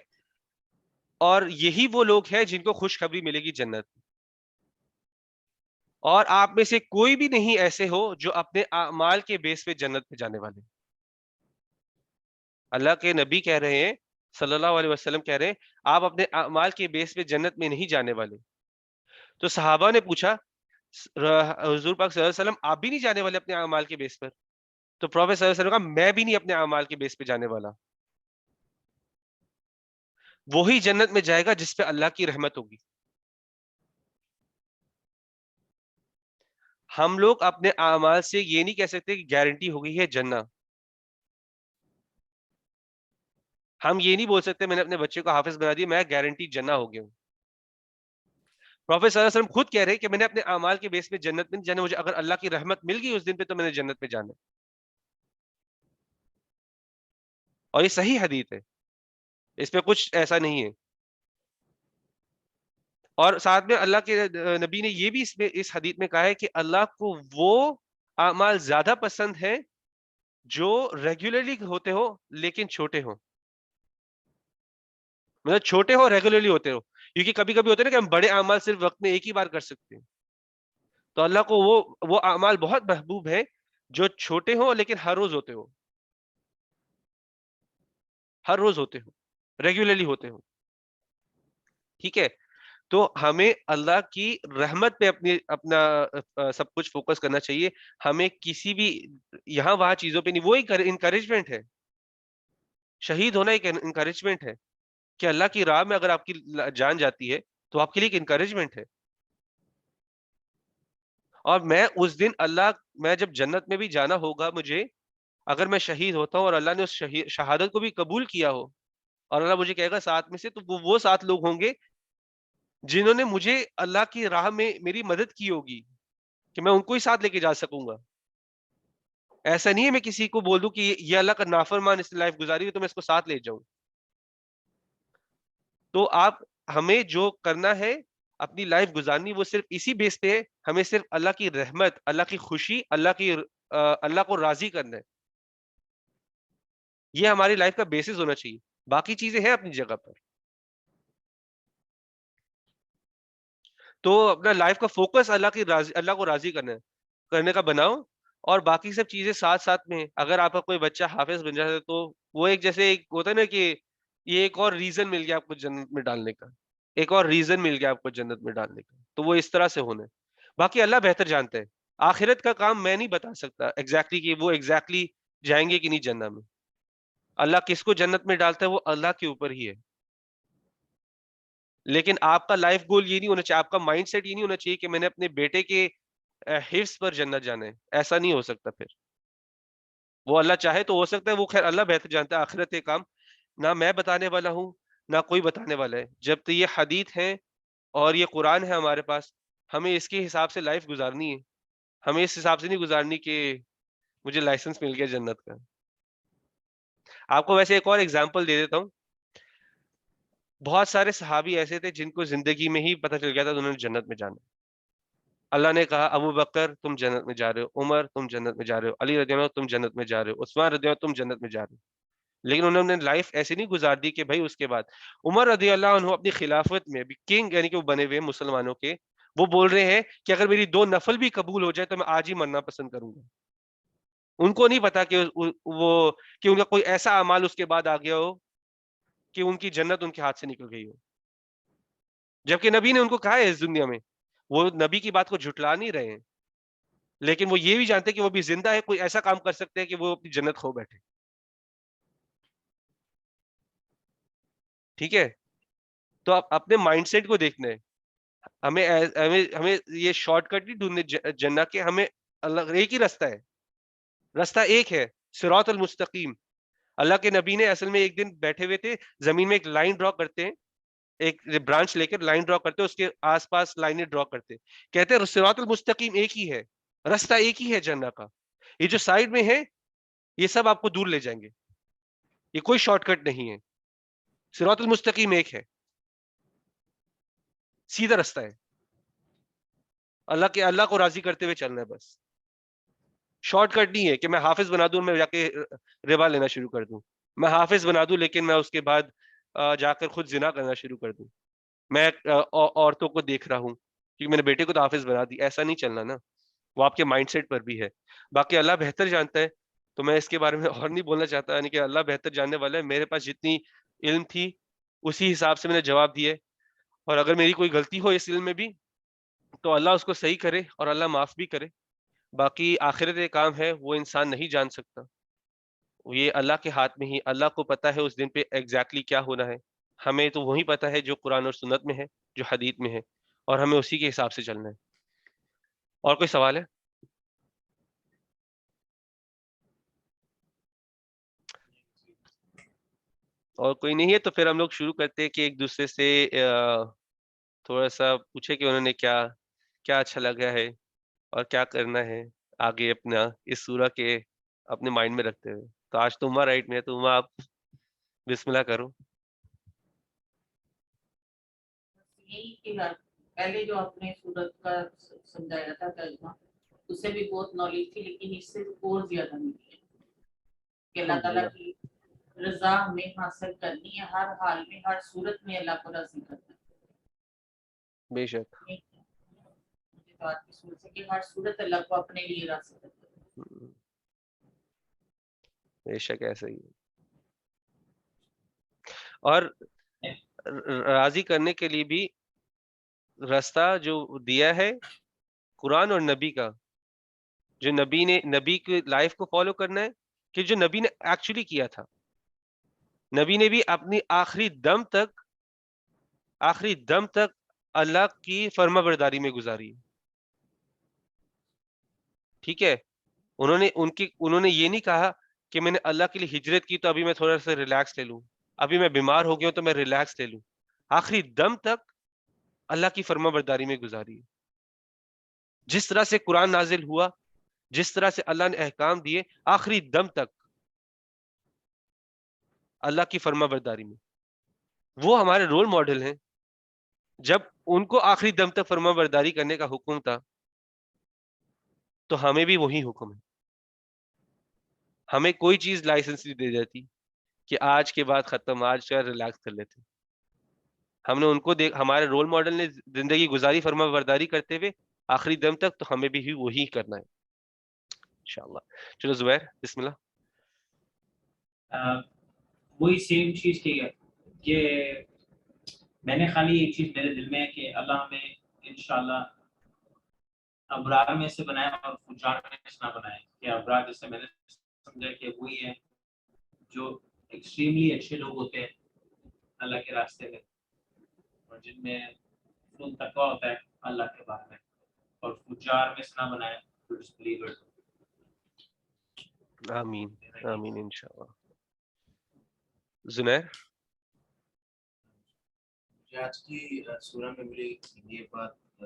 اور یہی وہ لوگ ہیں جن کو خوشخبری ملے گی جنت، اور آپ میں سے کوئی بھی نہیں ایسے ہو جو اپنے اعمال کے بیس پہ جنت پہ جانے والے. اللہ کے نبی کہہ رہے ہیں، صلی اللہ علیہ وسلم کہہ رہے ہیں، آپ اپنے اعمال کے بیس پہ جنت میں نہیں جانے والے. تو صحابہ نے پوچھا حضور پاک صلی اللہ علیہ وسلم آپ بھی نہیں جانے والے اپنے اعمال کے بیس پر؟ تو پروفیٹ صلی اللہ علیہ وسلم کہا میں بھی نہیں اپنے اعمال کے بیس پہ جانے والا. وہی جنت میں جائے گا جس پہ اللہ کی رحمت ہوگی. ہم لوگ اپنے اعمال سے یہ نہیں کہہ سکتے کہ گارنٹی ہو گئی ہے جنت. ہم یہ نہیں بول سکتے میں نے اپنے بچے کو حافظ بنا دیا میں گارنٹی جنت ہو گیا ہوں. پروفیٹ صلی اللہ علیہ وسلم خود کہہ رہے ہیں کہ میں نے اپنے اعمال کے بیس پہ جنت میں جانا، مجھے اگر اللہ کی رحمت مل گئی اس دن پہ تو میں نے جنت میں جانا. اور یہ صحیح حدیث ہے، اس پہ کچھ ایسا نہیں ہے. اور ساتھ میں اللہ کے نبی نے یہ بھی اس حدیث میں کہا ہے کہ اللہ کو وہ اعمال زیادہ پسند ہیں جو ریگولرلی ہوتے ہو لیکن چھوٹے ہو. مطلب چھوٹے ہو ریگولرلی ہوتے ہو، کیونکہ کبھی کبھی ہوتے ہیں نا کہ ہم بڑے اعمال صرف وقت میں ایک ہی بار کر سکتے ہیں. تو اللہ کو وہ اعمال بہت محبوب ہے جو چھوٹے ہوں لیکن ہر روز ہوتے ہو، ہر روز ہوتے ہو، ریگولرلی ہوتے ہو. ٹھیک ہے، تو ہمیں اللہ کی رحمت پہ اپنا سب کچھ فوکس کرنا چاہیے. ہمیں کسی بھی یہاں وہاں چیزوں پہ نہیں. وہ انکریجمنٹ ہے، شہید ہونا ایک انکریجمنٹ ہے کہ اللہ کی راہ میں اگر آپ کی جان جاتی ہے تو آپ کے لیے ایک انکریجمنٹ ہے. اور میں اس دن میں جب جنت میں بھی جانا ہوگا مجھے، اگر میں شہید ہوتا ہوں اور اللہ نے اس شہادت کو بھی قبول کیا ہو اور اللہ مجھے کہے گا ساتھ میں سے، تو وہ 7 لوگ ہوں گے جنہوں نے مجھے اللہ کی راہ میں میری مدد کی ہوگی کہ میں ان کو ہی ساتھ لے کے جا سکوں گا. ایسا نہیں ہے میں کسی کو بول دوں کہ یہ اللہ کا نافرمان اس لائف گزاری ہے تو میں اس کو ساتھ لے جاؤں. تو ہمیں جو کرنا ہے اپنی لائف گزارنی وہ صرف اسی بیس پہ ہے. ہمیں صرف اللہ کی رحمت، اللہ کی خوشی، اللہ کو راضی کرنا ہے. یہ ہماری لائف کا بیسس ہونا چاہیے. باقی چیزیں ہیں اپنی جگہ پر. تو اپنا لائف کا فوکس اللہ کو راضی کرنے کا بناؤ، اور باقی سب چیزیں ساتھ ساتھ میں. اگر آپ کا کوئی بچہ حافظ بن جاتا ہے تو وہ ایک جیسے ایک ہوتا ہے نا کہ یہ ایک اور ریزن مل گیا آپ کو جنت میں ڈالنے کا، ایک اور ریزن مل گیا آپ کو جنت میں ڈالنے کا. تو وہ اس طرح سے ہونا ہے. باقی اللہ بہتر جانتا ہے. آخرت کا کام میں نہیں بتا سکتا ایگزیکٹلی کہ وہ ایگزیکٹلی جائیں گے کہ نہیں جنت میں. اللہ کس کو جنت میں ڈالتا ہے وہ اللہ کے اوپر ہی ہے. لیکن آپ کا لائف گول یہ نہیں ہونا چاہیے، آپ کا مائنڈ سیٹ یہ نہیں ہونا چاہیے کہ میں نے اپنے بیٹے کے حفظ پر جنت جانا ہے. ایسا نہیں ہو سکتا. پھر وہ اللہ چاہے تو ہو سکتا ہے، وہ خیر اللہ بہتر جانتا ہے. آخرت کے کام نہ میں بتانے والا ہوں نہ کوئی بتانے والا ہے. جب تو یہ حدیث ہے اور یہ قرآن ہے ہمارے پاس، ہمیں اس کے حساب سے لائف گزارنی ہے. ہمیں اس حساب سے نہیں گزارنی کہ مجھے لائسنس مل گیا جنت کا. آپ کو ویسے ایک اور ایگزامپل دے دیتا ہوں. بہت سارے صحابی ایسے تھے جن کو زندگی میں ہی پتہ چل گیا تھا انہوں نے جنت میں جانا. اللہ نے کہا ابو بکر تم جنت میں جا رہے ہو، عمر تم جنت میں جا رہے ہو، علی رضی اللہ عنہ تم جنت میں جا رہے ہو، عثمان رضی اللہ عنہ تم جنت میں جا رہے ہو. لیکن انہوں نے لائف ایسی نہیں گزار دی کہ بھائی اس کے بعد عمر رضی اللہ عنہ اپنی خلافت میں بھی کنگ یعنی کہ وہ بنے ہوئے مسلمانوں کے، وہ بول رہے ہیں کہ اگر میری 2 نفل بھی قبول ہو جائے تو میں آج ہی مرنا پسند کروں گا. ان کو نہیں پتا کہ ان کا کوئی ایسا اعمال اس کے بعد آ گیا ہو کہ ان کی جنت ان کے ہاتھ سے نکل گئی ہو. جبکہ نبی نے ان کو کہا ہے اس دنیا میں، وہ نبی کی بات کو جھٹلا نہیں رہے ہیں، لیکن وہ یہ بھی جانتے کہ وہ بھی زندہ ہے، کوئی ایسا کام کر سکتے ہیں کہ وہ اپنی جنت کھو بیٹھے. ٹھیک ہے، تو آپ اپنے مائنڈ سیٹ کو دیکھنا ہے. ہمیں یہ شارٹ کٹ نہیں ڈھونڈنے جنت کے. ہمیں ایک ہی رستہ ہے، رستہ ایک ہے، صراط المستقیم. اللہ کے نبی نے اصل میں ایک دن بیٹھے ہوئے تھے، زمین میں ایک لائن ڈرا کرتے ہیں، ایک برانچ لے کر لائن ڈرا کرتے، اس کے آس پاس لائنیں ڈرا کرتے، کہتے ہیں صراط المستقیم ایک ہی ہے، رستہ ایک ہی ہے جنت کا. یہ جو سائڈ میں ہے یہ سب آپ کو دور لے جائیں گے، یہ کوئی شارٹ کٹ نہیں ہے. صراط المستقیم ایک ہے. سیدھا رستہ ہے, اللہ کو راضی کرتے ہوئے چلنا ہے بس. شارٹ کٹ نہیں ہے کہ میں حافظ بنا دوں, میں جا کے ربا لینا شروع کر دوں, میں حافظ بنا دوں لیکن میں اس کے بعد جا کر خود زنا کرنا شروع کر دوں, میں عورتوں کو دیکھ رہا ہوں کیونکہ میرے بیٹے کو تو حافظ بنا دی. ایسا نہیں چلنا نا, وہ آپ کے مائنڈ سیٹ پر بھی ہے. باقی اللہ بہتر جانتا ہے, تو میں اس کے بارے میں اور نہیں بولنا چاہتا, یعنی کہ اللہ بہتر جاننے والا ہے. میرے پاس جتنی علم تھی اسی حساب سے میں نے جواب دیے, اور اگر میری کوئی غلطی ہو اس علم میں بھی تو اللہ اس کو صحیح کرے اور اللہ معاف بھی کرے. باقی آخرت ایک کام ہے وہ انسان نہیں جان سکتا, یہ اللہ کے ہاتھ میں ہی, اللہ کو پتا ہے اس دن پہ ایگزیکٹلی کیا ہونا ہے. ہمیں تو وہی پتا ہے جو قرآن اور سنت میں ہے, جو حدیث میں ہے, اور ہمیں اسی کے حساب سے چلنا ہے. اور کوئی سوال ہے؟ اور کوئی نہیں ہے تو پھر ہم لوگ شروع کرتے ہیں کہ ایک دوسرے سے تھوڑا سا پوچھے کہ انہوں نے کیا کیا اچھا لگا ہے اور کیا کرنا ہے آگے اپنا اس سورہ کے اپنے مائنڈ میں رکھتے ہوئے. تو آج تمہا رائٹ میں ہے, تمہا آپ بسم اللہ کرو. یہی کہ پہلے جو آپ نے سورت کا سمجھایا تھا ترجمہ, اس سے بھی بہت نالج تھی, لیکن اس سے اور زیادہ ملی ہے کہ اللہ تعالیٰ کی رضا ہمیں حاصل کرنی ہے ہر حال میں, ہر صورت میں اللہ کو راضی کرنا ہے. بے شک مجھے تو آج کی صورت سے کہ ہر صورت اللہ کو اپنے لیے راضی کرنا ہے. بے شک ایسا ہی ہے. اور راضی کرنے کے لیے بھی راستہ جو دیا ہے قرآن اور نبی کا, جو نبی کی لائف کو فالو کرنا ہے, کہ جو نبی نے ایکچولی کیا تھا. نبی نے بھی اپنی آخری دم تک اللہ کی فرما برداری میں گزاری. ٹھیک ہے, انہوں نے یہ نہیں کہا کہ میں نے اللہ کے لیے ہجرت کی تو ابھی میں تھوڑا سا ریلیکس لے لوں, ابھی میں بیمار ہو گیا ہوں تو میں ریلیکس لے لوں. آخری دم تک اللہ کی فرما برداری میں گزاری. جس طرح سے قرآن نازل ہوا, جس طرح سے اللہ نے احکام دیے, آخری دم تک اللہ کی فرما برداری میں. وہ ہمارے رول ماڈل ہیں. جب ان کو آخری دم تک فرما برداری کرنے کا حکم تھا تو ہمیں بھی وہی حکم ہے. ہمیں کوئی چیز لائسنس نہیں دے جاتی کہ آج کے بعد ختم, آج کا ریلیکس کر لیتے. ہم نے ان کو ہمارے رول ماڈل نے زندگی گزاری فرما برداری کرتے ہوئے آخری دم تک, تو ہمیں بھی وہی کرنا ہے انشاءاللہ. چلو زبیر بسم اللہ. وہی سیم چیز ٹھیک ہے کہ میں نے خالی ایک چیز میرے دل میں ہے کہ اللہ ہمیں انشاءاللہ ابرار میں سے بنائے اور فجار میں سے نہ بنائے. کہ ابرار جیسے میں نے سمجھا کہ وہی ہے جو ایکسٹریملی اچھے لوگ ہوتے ہیں اللہ کے راستے میں, اور جن میں فل تقویٰ ہوتا ہے اللہ کے بارے میں, اور فجار میں سے نہ بنائے ڈسبلیورز. آمین آمین انشاءاللہ. زنیر مجھے آج کی سورہ میں مجھے یہ بات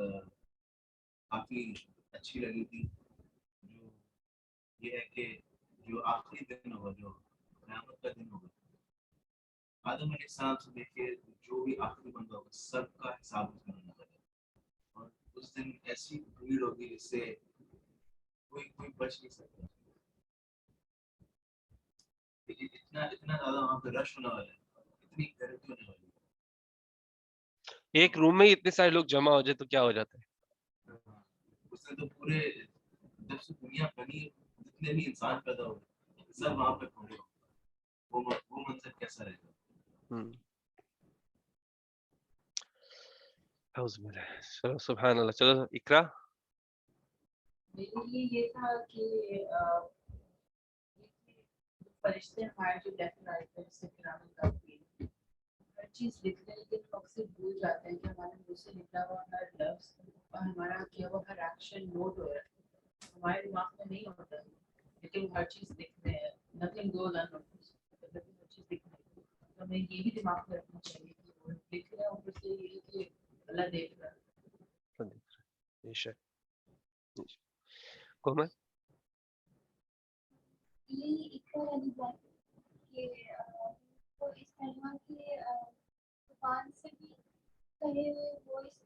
کافی اچھی لگی تھی, جو یہ ہے کہ جو آخری دن ہوگا, جو قیامت کا دن ہوگا, آدم علیہ السلام سے لے کے جو بھی آخری بندہ ہوگا سب کا حساب اس میں ہونا ہے. اور اس دن ایسی بھیڑ ہوگی جس سے کوئی بچ نہیں سکتا. اتنا زیادہ وہاں پہ رش ہونے والا ہے, اتنی گرمی ہونے والی ہے. ایک روم میں ہی اتنے سارے لوگ جمع ہو جائے تو کیا ہو جاتا ہے. اس نے تو پورے جب سے دنیا بنی جتنے بھی انسان پیدا ہوئے سب وہاں پہ کھڑے ہو, وہ منظر کیسا رہے گا. چلو سبحان اللہ. چلو اقرا. میرے لیے یہ تھا کہ فرشتے ہمارے جو لیفٹ رائٹ ہے, جس سے قیامت کا دن ہر چیز لکھتے ہیں, لیکن ہم اکثر بھول جاتے ہیں کہ ہمارے منہ سے نکلا ہوا ہر لفظ اور ہمارا کیا ہوا ہر ایکشن نوٹ ہو رہا ہے. ہمارے دماغ میں نہیں ہوتا ہے, لیکن ہر چیز لکھتے ہیں. نتھنگ گوز اننوٹسڈ, ہر چیز لکھتے ہیں. تو ہمیں یہ بھی دماغ میں رکھنا چاہیے کہ وہ لکھ رہے ہیں, اوپر سے یہ کہ اللہ دیکھ رہا ہے. بے شک. کومل یہ ایک والی بات کہ وہ اس کلمہ کے زبان سے بھی کہے ہوئے وہ اس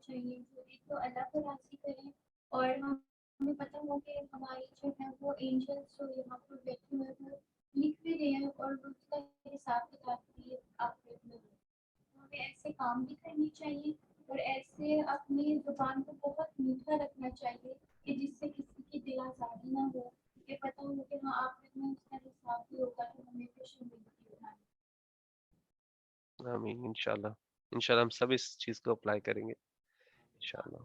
چاہیے جو ایک تو اللہ کو راضی کریں اور ہمیں پتہ ہو کہ ہماری جو ہے وہ اینجلس جو یہاں پر بیٹھے ہوئے وہ لکھ بھی رہے ہیں اور اس کا حساب کتاب بھی آخرت میں ہمیں ایسے کام بھی کرنے چاہیے اور ایسے اپنی زبان کو بہت میٹھا رکھنا چاہیے کہ جس سے کسی کی دل آزاری نہ ہو کہ پتہ ہو کہ ہاں آخرت میں اس کا حساب بھی ہوگا تو ہمیں پھر شرمندگی اٹھانی. آمین انشاءاللہ ہم سب اس چیز کو اپلائی کریں گے انشاءاللہ.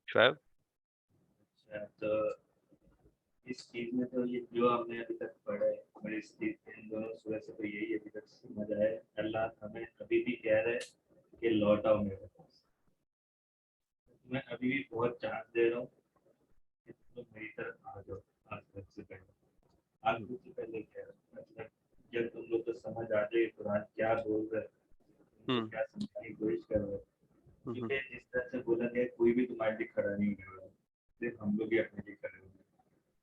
شعیب اچھا تو اس چیز میں تو یہ جو ہم نے ابھی تک پڑھا ہے اور اس چیز ان دونوں سورج سے تو یہی ابھی تک سمجھ آیا ہے اللہ ہمیں ابھی بھی کہہ رہا ہے کہ لوٹ آؤ میرے پاس. میں ابھی بھی بہت چانس دے رہا ہوں کہ تم میری طرف آ جاؤ. آخرت سے پہلے آخرت سے پہلے کہہ رہا ہوں مطلب جب تم لوگ کو سمجھ آ جائے قرآن کیا بول رہا ہے تم کو کیا سمجھانے کی کوشش کر رہے ہیں کیونکہ جس طرح سے بولا گیا کوئی بھی تمہارے لیے کھڑا نہیں ہو رہا صرف ہم لوگ ہی اپنے لیے کھڑے ہوئے ہیں.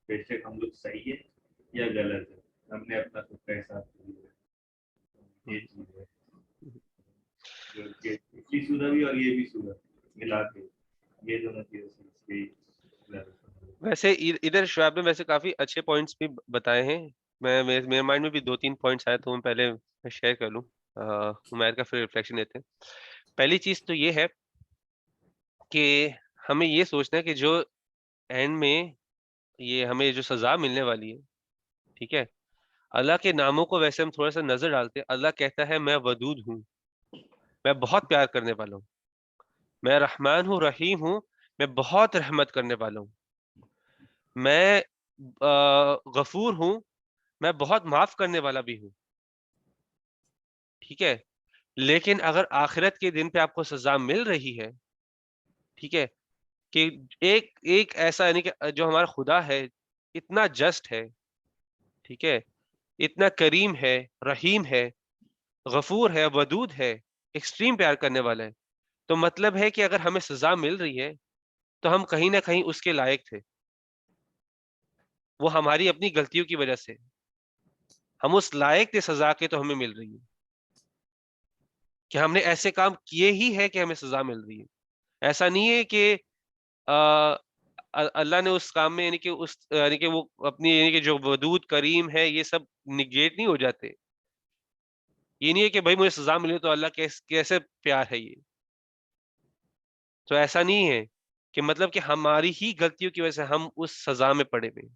بے شک ہم لوگ صحیح ہے یا غلط ہے ہم نے اپنا خود کا حساب کیا ہے. یہ چیز ہے جو کہ پچھلی سورہ بھی اور یہ بھی سورہ ملا کے یہ دونوں چیزیں اس کی ویسے ادھر شعیب نے ویسے کافی اچھے پوائنٹس بھی بتائے ہیں. میرے مائنڈ میں بھی 2-3 پوائنٹس آئے تو میں پہلے شیئر کر لوں عمیر کا پھر ریفلیکشن دیتے ہیں. پہلی چیز تو یہ ہے کہ ہمیں یہ سوچنا ہے کہ جو اینڈ میں یہ ہمیں جو سزا ملنے والی ہے ٹھیک ہے اللہ کے ناموں کو ویسے ہم تھوڑا سا نظر ڈالتے ہیں. اللہ کہتا ہے میں ودود ہوں میں بہت پیار کرنے والا ہوں. میں رحمان ہوں رحیم ہوں میں بہت رحمت کرنے والا ہوں. میں غفور ہوں میں بہت معاف کرنے والا بھی ہوں. ٹھیک ہے لیکن اگر آخرت کے دن پہ آپ کو سزا مل رہی ہے ٹھیک ہے کہ ایک ایسا یعنی کہ جو ہمارا خدا ہے اتنا جسٹ ہے ٹھیک ہے اتنا کریم ہے رحیم ہے غفور ہے ودود ہے ایکسٹریم پیار کرنے والا ہے تو مطلب ہے کہ اگر ہمیں سزا مل رہی ہے تو ہم کہیں نہ کہیں اس کے لائق تھے. وہ ہماری اپنی غلطیوں کی وجہ سے ہم اس لائق تھے سزا کے تو ہمیں مل رہی ہے کہ ہم نے ایسے کام کیے ہی ہے کہ ہمیں سزا مل رہی ہے. ایسا نہیں ہے کہ اللہ نے اس کام میں یعنی کہ وہ اپنی یعنی کہ جو ودود کریم ہے یہ سب نگیٹ نہیں ہو جاتے. یہ نہیں ہے کہ بھائی مجھے سزا ملی تو اللہ کیسے پیار ہے یہ. تو ایسا نہیں ہے کہ مطلب کہ ہماری ہی غلطیوں کی وجہ سے ہم اس سزا میں پڑے ہوئے.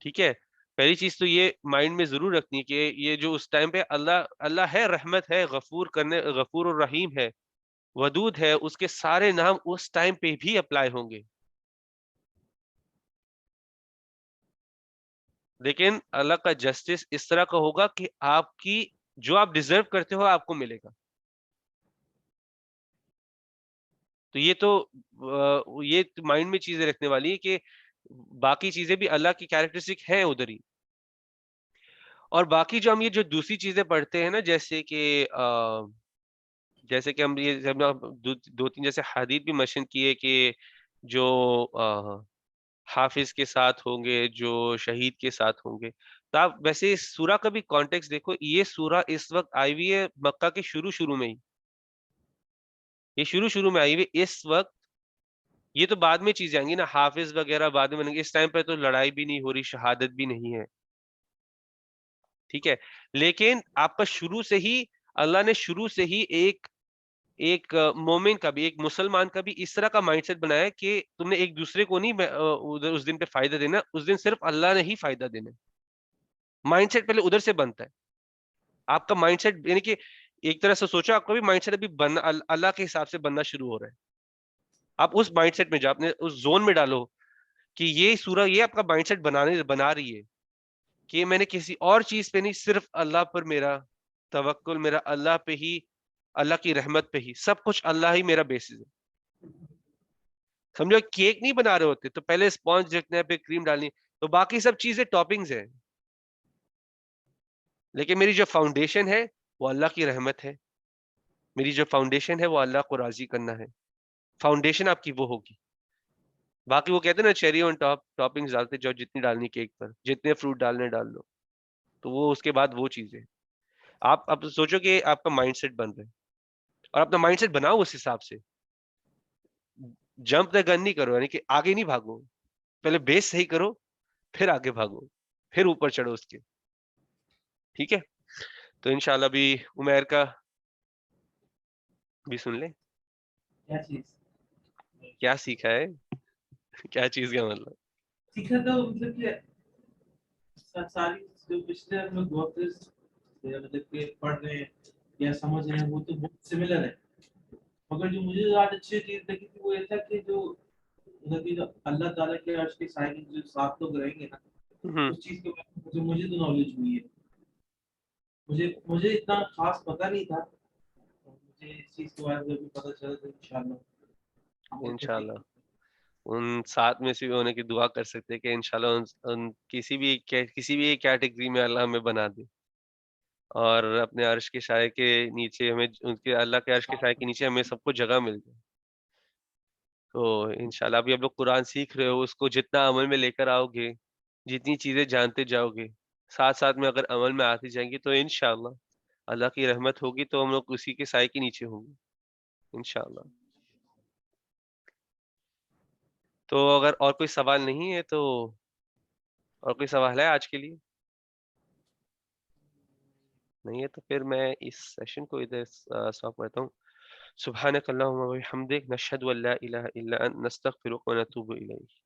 ٹھیک ہے پہلی چیز تو یہ مائنڈ میں ضرور رکھنی ہے کہ یہ جو اس ٹائم پہ اللہ ہے رحمت ہے غفور الرحیم ہے ودود ہے اس کے سارے نام اس ٹائم پہ بھی اپلائی ہوں گے. لیکن اللہ کا جسٹس اس طرح کا ہوگا کہ آپ کی جو آپ ڈیزرو کرتے ہو آپ کو ملے گا. تو یہ مائنڈ میں چیزیں رکھنے والی ہے کہ باقی چیزیں بھی اللہ کی کیریکٹرسٹک ہیں ادھر ہی. اور باقی جو ہم یہ جو دوسری چیزیں پڑھتے ہیں نا جیسے کہ ہم یہ 2-3 جیسے حدیث بھی منشن کیے کہ جو حافظ کے ساتھ ہوں گے جو شہید کے ساتھ ہوں گے. تو آپ ویسے اس سورہ کا بھی کانٹیکس دیکھو یہ سورہ اس وقت آئی ہوئی ہے مکہ کے شروع میں ہی. یہ شروع میں آئی ہوئی اس وقت. یہ تو بعد میں چیزیں آئیں گی نا حافظ وغیرہ بعد میں بنیں گے. اس ٹائم پہ تو لڑائی بھی نہیں ہو رہی شہادت بھی نہیں ہے ٹھیک ہے. لیکن آپ کا شروع سے ہی اللہ نے شروع سے ہی ایک مومن کا بھی ایک مسلمان کا بھی اس طرح کا مائنڈ سیٹ بنایا کہ تم نے ایک دوسرے کو نہیں اس دن پہ فائدہ دینا اس دن صرف اللہ نے ہی فائدہ دینا. مائنڈ سیٹ پہلے ادھر سے بنتا ہے. آپ کا مائنڈ سیٹ یعنی کہ ایک طرح سے سوچو آپ کا بھی مائنڈ سیٹ ابھی اللہ کے حساب سے بننا شروع ہو رہا ہے. آپ اس مائنڈ سیٹ میں جاؤ اپنے اس زون میں ڈالو کہ یہ سورہ یہ آپ کا مائنڈ سیٹ بنا رہی ہے کہ میں نے کسی اور چیز پہ نہیں صرف اللہ پر میرا توکل میرا اللہ پہ ہی اللہ کی رحمت پہ ہی سب کچھ اللہ ہی میرا بیسس ہے. سمجھو کیک نہیں بنا رہے ہوتے تو پہلے اسپونج رکھنا ہے پھر کریم ڈالنی تو باقی سب چیزیں ٹاپنگز ہیں لیکن میری جو فاؤنڈیشن ہے وہ اللہ کی رحمت ہے. میری جو فاؤنڈیشن ہے وہ اللہ کو راضی کرنا ہے. فاؤنڈیشن آپ کی وہ ہوگی. باقی وہ کہتے ہیں نا چیری آن ٹاپ ٹاپنگز ڈالتے جاؤ جتنی ڈالنی کیک پر جتنے فروٹ ڈالنے ڈال لو تو وہ اس کے بعد وہ چیزیں آپ اب سوچو کہ آپ کا مائنڈ سیٹ بن رہا ہے اور اپنا مائنڈ سیٹ بناؤ اس حساب سے. جمپ دا گن نہیں کرو, یعنی کہ آگے نہیں بھاگو, پہلے بیس صحیح کرو پھر آگے بھاگو, پھر اوپر چڑھو اس کے. ٹھیک ہے, تو انشاءاللہ بھی عمیر کا بھی سن لیں کیا چیز کیا سیکھا ہے. کیا چیز کا مطلب سیکھا تھا, مطلب کہ ساری جو پچھلے ہم لوگ وقت مطلب کہ پڑھ رہے ہیں یا سمجھ رہے ہیں وہ تو بہت سملر ہے, مگر جو مجھے زیادہ اچھی چیز لگی تھی وہ یہ تھا کہ جو اللہ تعالیٰ کے عرش کے سائے جو 7 لوگ رہیں گے نا, اس چیز کے بارے میں مجھے تو نالج ہوئی ہے. مجھے اتنا خاص پتہ نہیں تھا, مجھے اس چیز کے بارے میں بھی پتہ چلا تو انشاءاللہ ان 7 میں سے بھی ہونے کی دعا کر سکتے ہیں کہ انشاءاللہ ان کسی بھی کیٹیگری میں اللہ ہمیں بنا دے, اور اپنے عرش کے سائے کے نیچے ہمیں ان کے اللہ کے عرش کے سائے کے نیچے ہمیں سب کو جگہ مل جائے. تو انشاءاللہ ابھی آپ لوگ قرآن سیکھ رہے ہو, اس کو جتنا عمل میں لے کر آؤ گے, جتنی چیزیں جانتے جاؤ گے, ساتھ ساتھ میں اگر عمل میں آتی جائیں گی تو انشاءاللہ اللہ کی رحمت ہوگی, تو ہم لوگ اسی کے سائے کے نیچے ہوں گے انشاءاللہ. تو اگر اور کوئی سوال نہیں ہے تو, اور کوئی سوال ہے آج کے لیے نہیں ہے, تو پھر میں اس سیشن کو ادھر اسٹاپ کرتا ہوں. سبحانک اللہم و بحمدک, نشہد ان لا الہ الا انت, نستغفرک و نتوب الیک.